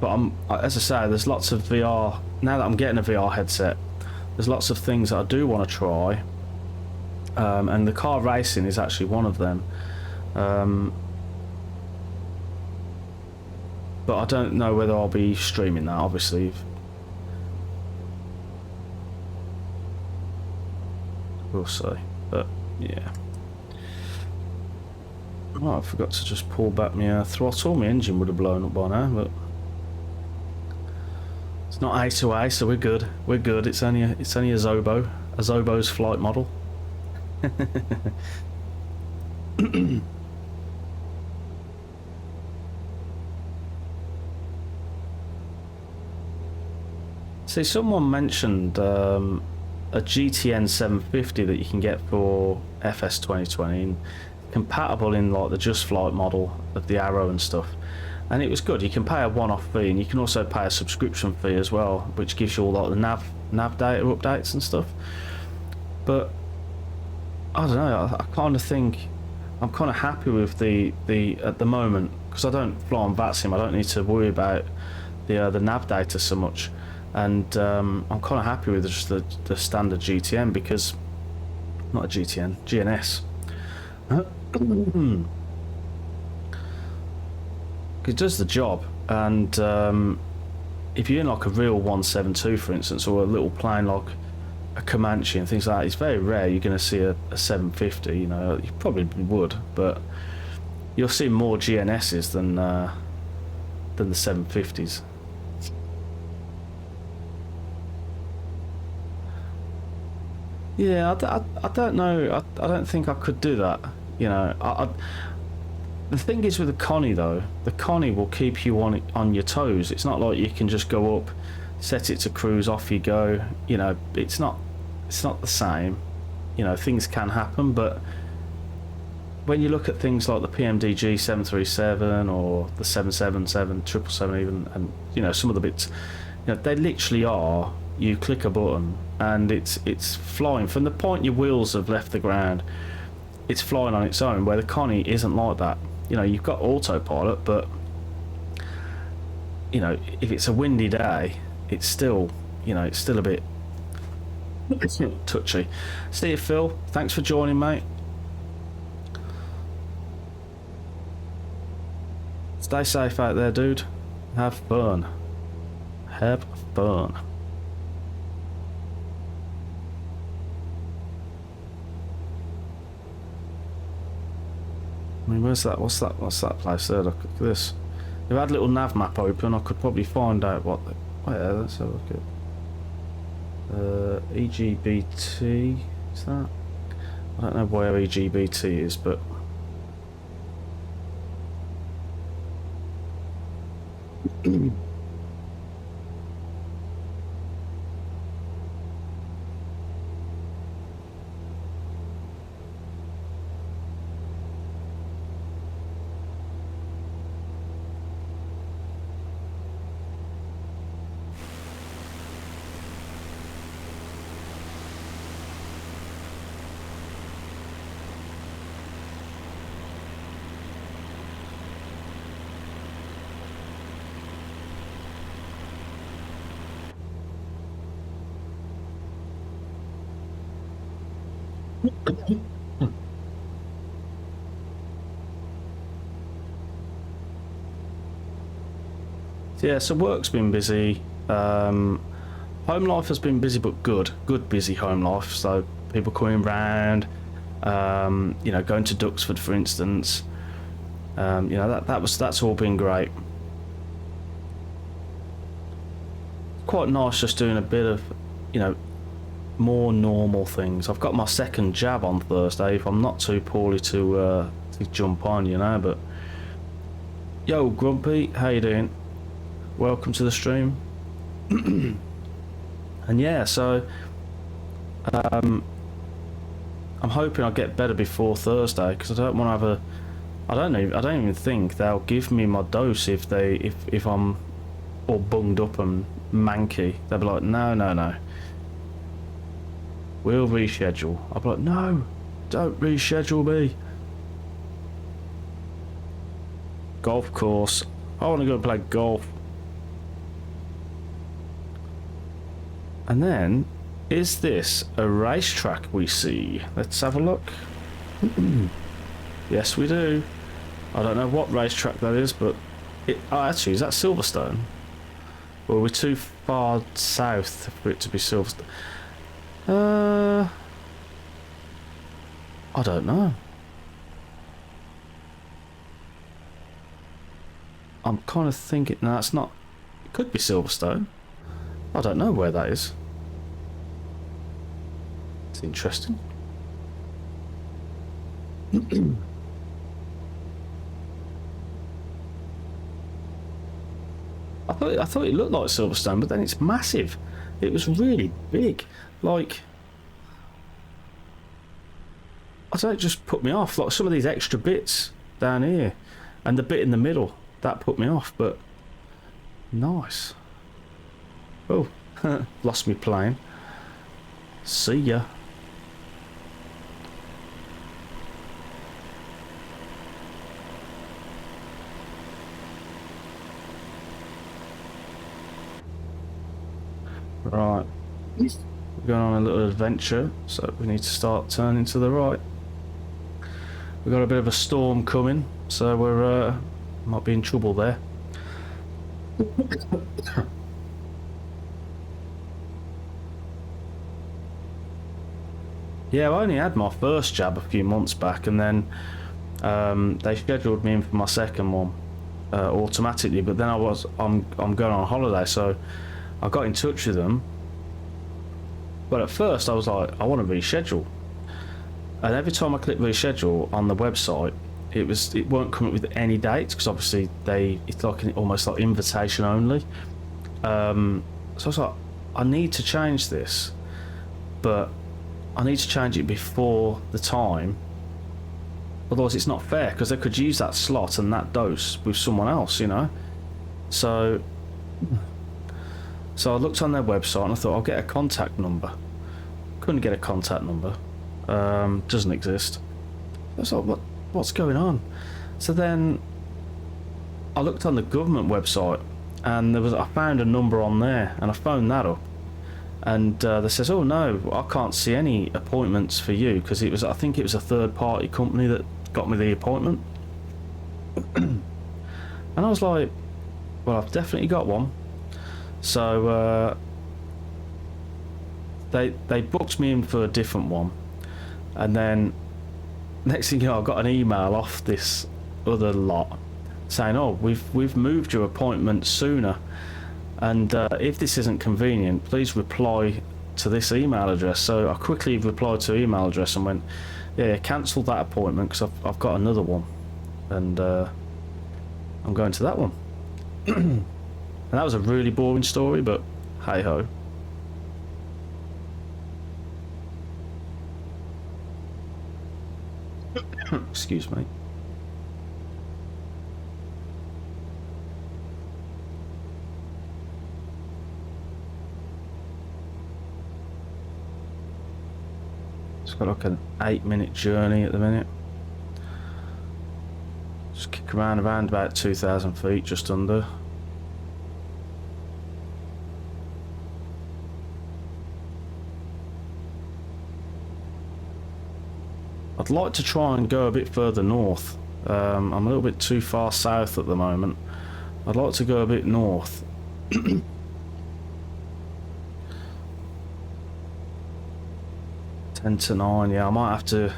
But as I say, there's lots of VR, now that I'm getting a VR headset, there's lots of things that I do want to try, and the car racing is actually one of them. But I don't know whether I'll be streaming that, obviously. We'll see, but yeah. Oh, I forgot to just pull back my throttle. My engine would have blown up by now, but it's not A2A, so we're good. We're good. It's only a Zobo, a Zobo's flight model. See, someone mentioned a GTN 750 that you can get for FS2020, and compatible in like the Just Flight model of the Arrow and stuff. And it was good. You can pay a one-off fee, and you can also pay a subscription fee as well, which gives you all like the nav data updates and stuff. But I don't know. I kind of think I'm kind of happy with the at the moment, because I don't fly on VATSIM. I don't need to worry about the nav data so much, and I'm kind of happy with just the standard GTN, because not a GTN, GNS. It does the job, and if you're in like a real 172 for instance, or a little plane like a Comanche and things like that, it's very rare you're going to see a 750. You know, you probably would, but you'll see more GNSs than the 750s. Yeah, I don't know. I don't think I could do that. You know, the thing is with the Connie though, the Connie will keep you on your toes. It's not like you can just go up, set it to cruise, off you go. You know, it's not the same. You know, things can happen, but when you look at things like the PMDG 737 or the 777, 777 even, and you know, some of the bits, you know, they literally are, you click a button and it's flying from the point your wheels have left the ground. It's flying on its own, where the Connie isn't like that. You know, you've got autopilot, but you know, if it's a windy day, it's still, you know, it's still a bit touchy. Steve, Phil, thanks for joining, mate. Stay safe out there, dude. Have fun. Have fun. I mean, where's that? What's that place there? Look at this. If I had a little nav map open, I could probably find out what. Where? Let's have a look at. EGBT. Is that? I don't know where EGBT is, but. Yeah, so work's been busy. Home life has been busy, but good busy home life. So people coming round, you know, going to Duxford, for instance. You know, that's all been great. Quite nice just doing a bit of, you know, more normal things. I've got my second jab on Thursday if I'm not too poorly to jump on, you know. But yo, Grumpy, how you doing? Welcome to the stream. And yeah, so I'm hoping I'll get better before Thursday, because I don't want to have a. I don't even think they'll give me my dose if I'm all bunged up and manky. They'll be like, no. We'll reschedule. I'll be like, no, don't reschedule me. Golf course. I want to go and play golf. And then, is this a racetrack we see? Let's have a look. Yes, we do. I don't know what racetrack that is, but oh, actually, is that Silverstone? Or are we too far south for it to be Silverstone? I don't know. I'm kind of thinking, no, it's not. It could be Silverstone. I don't know where that is. It's interesting. I thought it looked like Silverstone, but then it's massive. It was really big. Like, I don't know, it just put me off. Like some of these extra bits down here, and the bit in the middle, that put me off. But nice. Oh, lost me plane. See ya. Right. We're going on a little adventure, so we need to start turning to the right. We've got a bit of a storm coming, so we're might be in trouble there. Yeah, I only had my first jab a few months back, and then they scheduled me in for my second one automatically. But then I'm going on holiday, so I got in touch with them. But at first I was like, I want to reschedule, and every time I click reschedule on the website, it won't come up with any dates, because obviously it's like almost like invitation only. So I was like, I need to change this, but I need to change it before the time, otherwise it's not fair, because they could use that slot and that dose with someone else, you know. So I looked on their website and I thought I'll get a contact number. Couldn't get a contact number. Doesn't exist. I was like, what's going on? So then I looked on the government website, and I found a number on there, and I phoned that up. And they says, oh no, I can't see any appointments for you, because I think it was a third party company that got me the appointment. And I was like, well, I've definitely got one. So they booked me in for a different one, and then next thing you know, I got an email off this other lot saying, oh, we've moved your appointment sooner. And if this isn't convenient, please reply to this email address. So I quickly replied to email address and went, yeah, cancel that appointment, because I've got another one, and I'm going to that one. And that was a really boring story, but hey ho. Excuse me. It's got like an 8-minute journey at the minute. Just kick around about 2,000 feet, just under. I'd like to try and go a bit further north. I'm a little bit too far south at the moment. I'd like to go a bit north. 10 to 9, yeah, I might have to,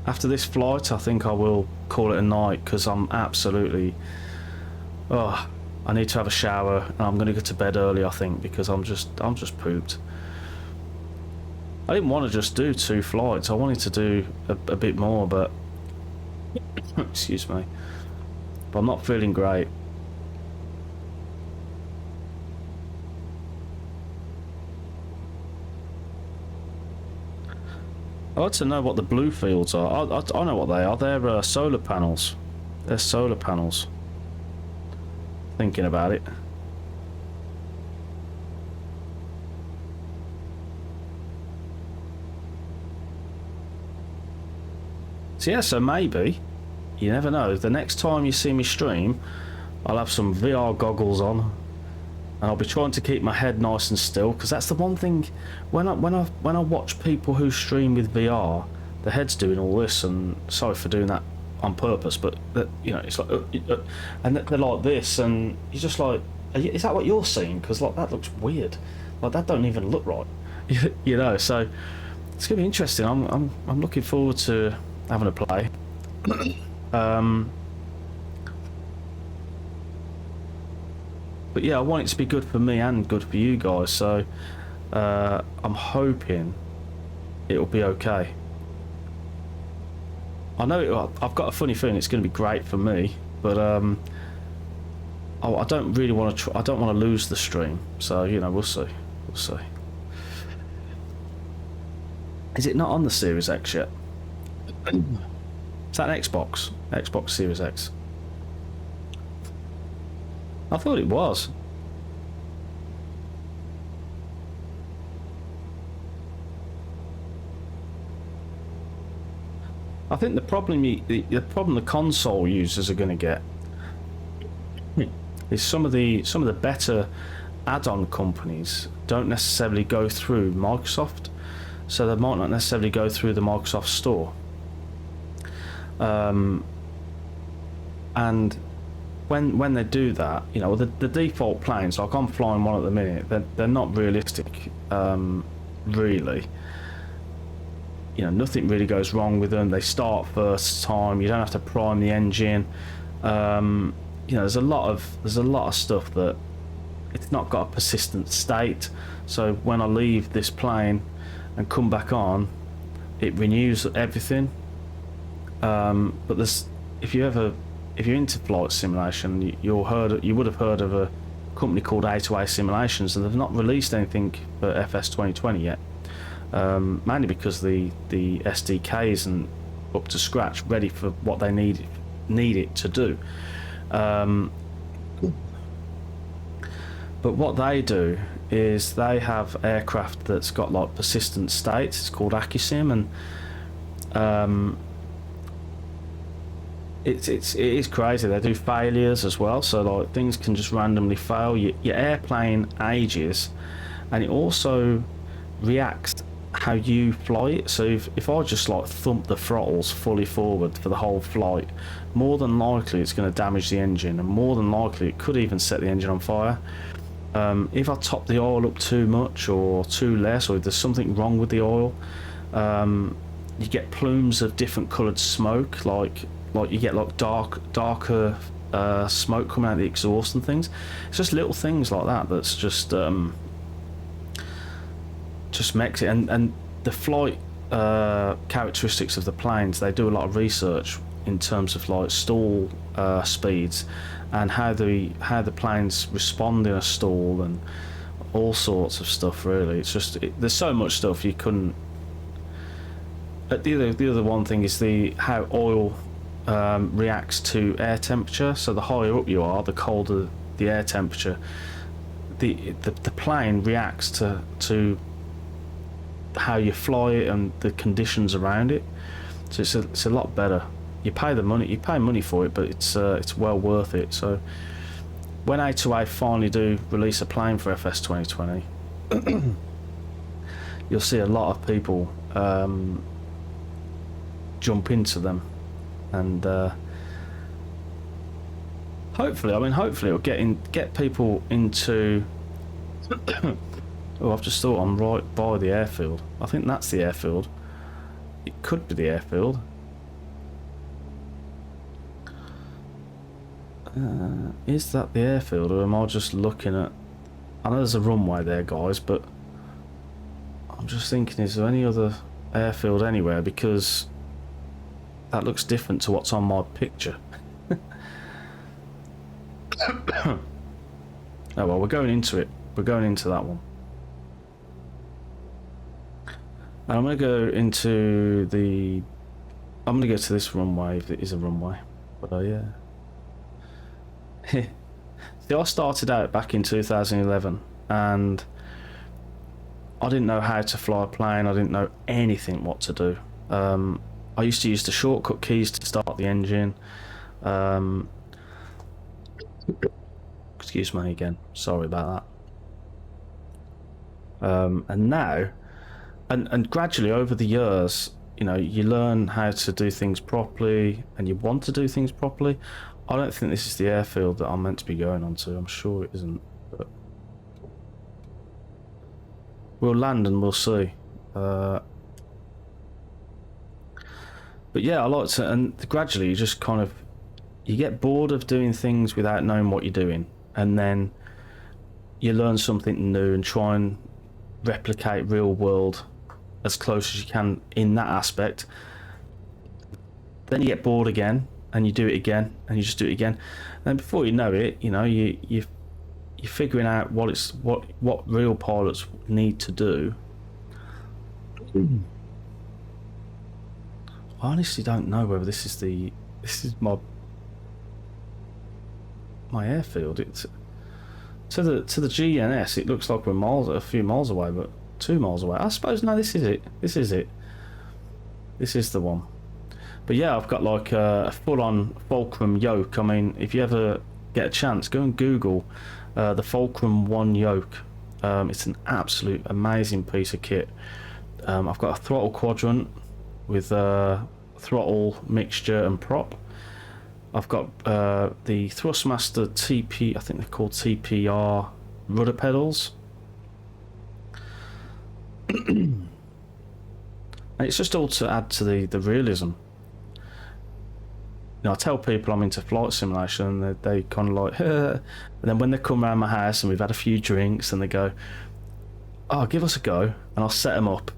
after this flight, I think I will call it a night, because I'm absolutely, oh, I need to have a shower, and I'm going to go to bed early, I think, because I'm just pooped. I didn't want to just do 2 flights, I wanted to do a bit more, but, excuse me, but I'm not feeling great. I'd like to know what the blue fields are. I know what they are. They're solar panels. They're solar panels. Thinking about it. So yeah, so maybe, you never know, the next time you see me stream, I'll have some VR goggles on. And I'll be trying to keep my head nice and still, because that's the one thing when I watch people who stream with VR, the head's doing all this, and sorry for doing that on purpose, but you know, it's like and they're like this, and you're just like, is that what you're seeing? Because like that looks weird, like that don't even look right, you know. So it's gonna be interesting. I'm looking forward to having a play. But yeah, I want it to be good for me and good for you guys, so I'm hoping it'll be okay. I know I've got a funny feeling it's going to be great for me, but I don't really want to. I don't want to lose the stream, so you know, we'll see. We'll see. Is it not on the Series X yet? Is that an Xbox Series X? I thought it was. I think the problem the console users are going to get is some of the better add-on companies don't necessarily go through Microsoft, so they might not necessarily go through the Microsoft Store. And when they do that, you know, the default planes, like I'm flying one at the minute, they're not realistic, really. You know, nothing really goes wrong with them. They start first time. You don't have to prime the engine. You know, there's a lot of stuff that it's not got a persistent state. So when I leave this plane and come back on, it renews everything. But there's, if you're into flight simulation, you would have heard of a company called A2A Simulations, and they've not released anything for FS2020 yet. Mainly because the SDK isn't up to scratch, ready for what they need it to do. But what they do is they have aircraft that's got like persistent states. It's called UKJim, and it is crazy. They do failures as well, so like things can just randomly fail. Your airplane ages, and it also reacts how you fly it. So if I just like thump the throttles fully forward for the whole flight, more than likely it's going to damage the engine, and more than likely it could even set the engine on fire. If I top the oil up too much or too less, or if there's something wrong with the oil, you get plumes of different coloured smoke, like you get like darker smoke coming out of the exhaust and things. It's just little things like that that's just makes it. And the flight characteristics of the planes, they do a lot of research in terms of like stall speeds and how the planes respond in a stall and all sorts of stuff. Really, it's just there's so much stuff you couldn't. The other one thing is how oil reacts to air temperature. So the higher up you are, the colder the air temperature. The plane reacts to how you fly it and the conditions around it. So it's a lot better. You pay money for it, but it's well worth it. So when A2A finally do release a plane for FS2020, you'll see a lot of people jump into them, and hopefully, it'll get people into. Oh, I've just thought I'm right by the airfield. I think that's the airfield. It could be the airfield. Is that the airfield, or am I just looking at... I know there's a runway there, guys, but I'm just thinking, is there any other airfield anywhere? Because that looks different to what's on my picture. Oh well, we're going into it. We're going into that one. And I'm going to go into the... I'm going to go to this runway, if it is a runway. But yeah. See, I started out back in 2011 and I didn't know how to fly a plane. I didn't know anything what to do. I used to use the shortcut keys to start the engine. Excuse me again, sorry about that. And now, and gradually over the years, you know, you learn how to do things properly and you want to do things properly. I don't think this is the airfield that I'm meant to be going onto. I'm sure it isn't, but we'll land and we'll see. But yeah, I like to, and gradually you just kind of, you get bored of doing things without knowing what you're doing, and then you learn something new and try and replicate real world as close as you can in that aspect. Then you get bored again, and you do it again, and you just do it again, and before you know it, you know, you're figuring out what real pilots need to do. I honestly don't know whether this is my airfield. It's to the GNS. It looks like we're a few miles away, but 2 miles away. I suppose no, this is it. This is it. This is the one. But yeah, I've got like a full-on Fulcrum yoke. I mean, if you ever get a chance, go and Google the Fulcrum 1 yoke. It's an absolute amazing piece of kit. I've got a throttle quadrant with throttle, mixture and prop. I've got the Thrustmaster TP, I think they're called TPR rudder pedals. And it's just all to add to the realism. You know, I tell people I'm into flight simulation and they kind of like, and then when they come around my house and we've had a few drinks and they go, oh, give us a go, and I'll set them up,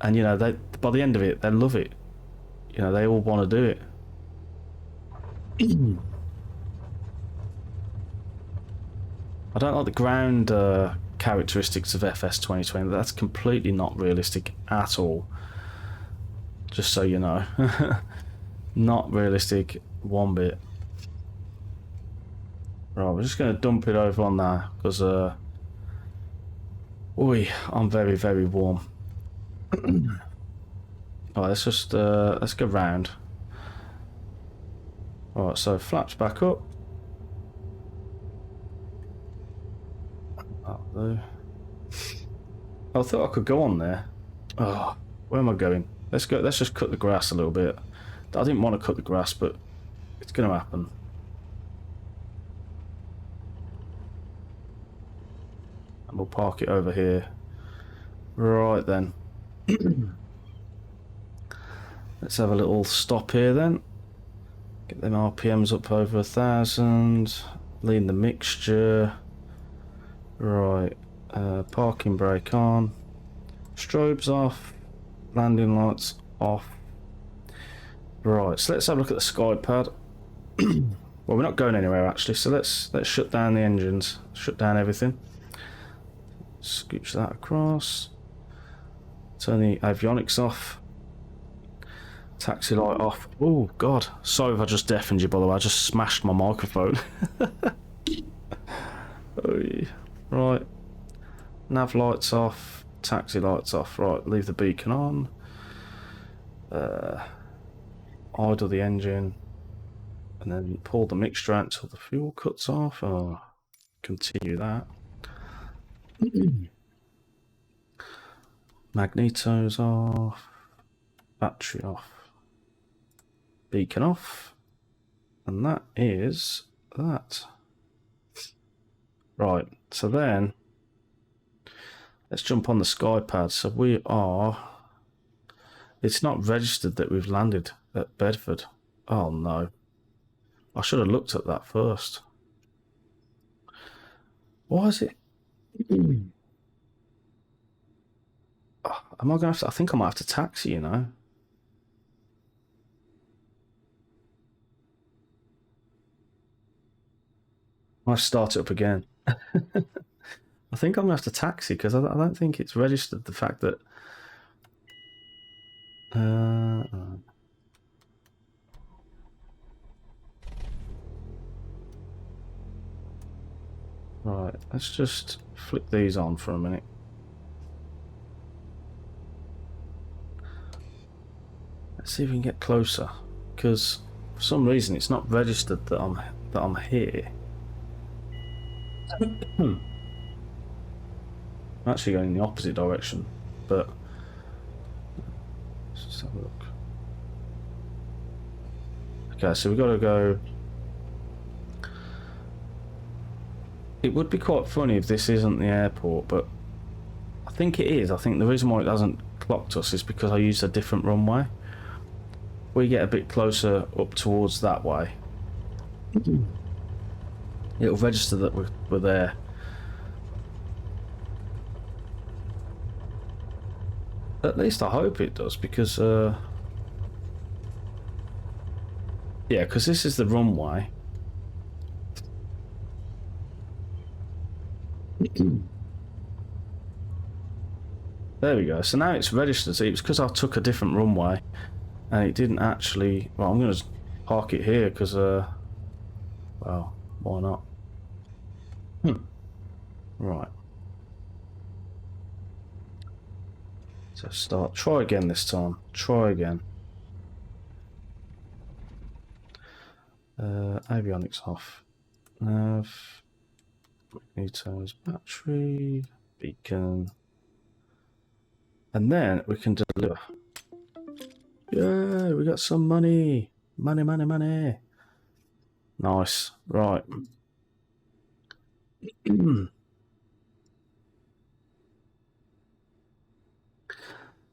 and you know, they, by the end of it, they love it. You know, they all want to do it. I don't like the ground characteristics of FS2020. That's completely not realistic at all. Just so you know. Not realistic one bit. Right, we're just going to dump it over on there because I'm very, very warm. Alright, let's just let's go round. Alright, so flaps back up. That'll do. I thought I could go on there. Oh, where am I going? Let's just cut the grass a little bit. I didn't want to cut the grass, but it's going to happen. And we'll park it over here. Right then. Let's have a little stop here then. Get them RPMs up over 1,000. Lean the mixture. Right. Parking brake on. Strobes off. Landing lights off. Right, so let's have a look at the Skypark. Well, we're not going anywhere actually, so let's shut down the engines, shut down everything. Scooch that across. Turn the avionics off. Taxi light off. Oh god, sorry if I just deafened you, by the way. I just smashed my microphone. Right, nav lights off, taxi lights off. Right, leave the beacon on. Idle the engine, and then pull the mixture out until the fuel cuts off. Oh, continue that. Magnetos off, battery off. beacon off. And that is that. Right, so then let's jump on the Skypad. So we are... It's not registered that we've landed at Bedford. Oh no. I should have looked at that first. Why is it? Oh, am I going to have to... I think I might have to taxi, you know. I start it up again. I think I'm going to have to taxi because I don't think it's registered the fact that... Right, let's just flick these on for a minute. Let's see if we can get closer, because for some reason it's not registered that I'm here. I'm actually going in the opposite direction, but let's just have a look. Okay, so we've got to go. It would be quite funny if this isn't the airport, but I think it is. I think the reason why it hasn't clocked us is because I used a different runway. We get a bit closer up towards that way, it'll register that we're there. At least I hope it does, because yeah, because this is the runway. There we go. So now it's registered. So it's because I took a different runway and it didn't actually... Well, I'm going to park it here because well, why not? Right, so start. Try again this time. Try again. Avionics off. Nav. Meters. Battery. Beacon. And then we can deliver. Yeah, we got some money. Money, money, money. Nice. Right.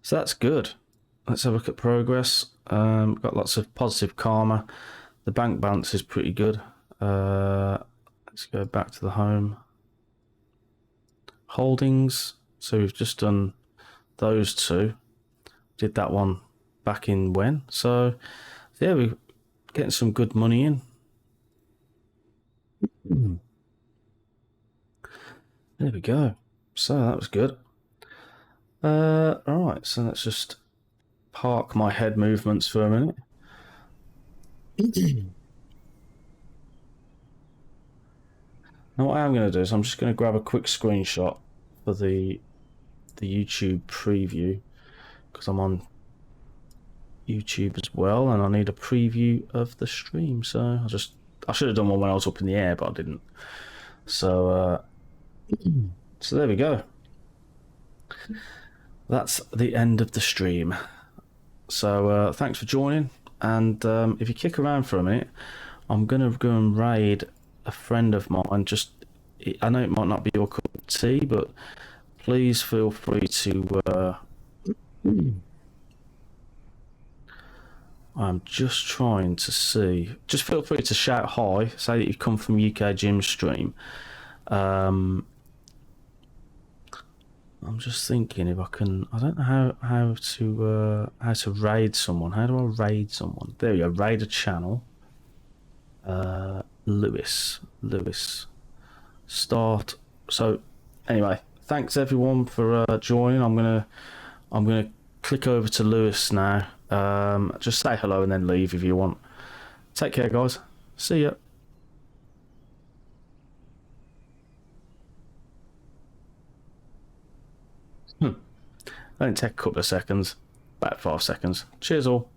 So that's good. Let's have a look at progress. Got lots of positive karma. The bank balance is pretty good. Let's go back to the home. Holdings. So we've just done those two. Did that one back in when? So yeah, we're getting some good money in. There we go. So that was good. Alright, so let's just park my head movements for a minute. Now what I am going to do is I'm just going to grab a quick screenshot for the YouTube preview, because I'm on YouTube as well and I need a preview of the stream. So I should have done one when I was up in the air, but I didn't. So so there we go. That's the end of the stream. So thanks for joining, and if you kick around for a minute, I'm gonna go and raid a friend of mine. I know it might not be your cup of tea, but please feel free to I'm just trying to see. Just feel free to shout hi, say that you've come from UKJim stream. I'm just thinking if I can. I don't know how to raid someone. How do I raid someone? There you go. Raid a channel. Lewis. Start. So anyway, thanks everyone for joining. I'm gonna click over to Lewis now. Just say hello and then leave if you want. Take care, guys. See ya. Only take a couple of seconds, about 5 seconds. Cheers all.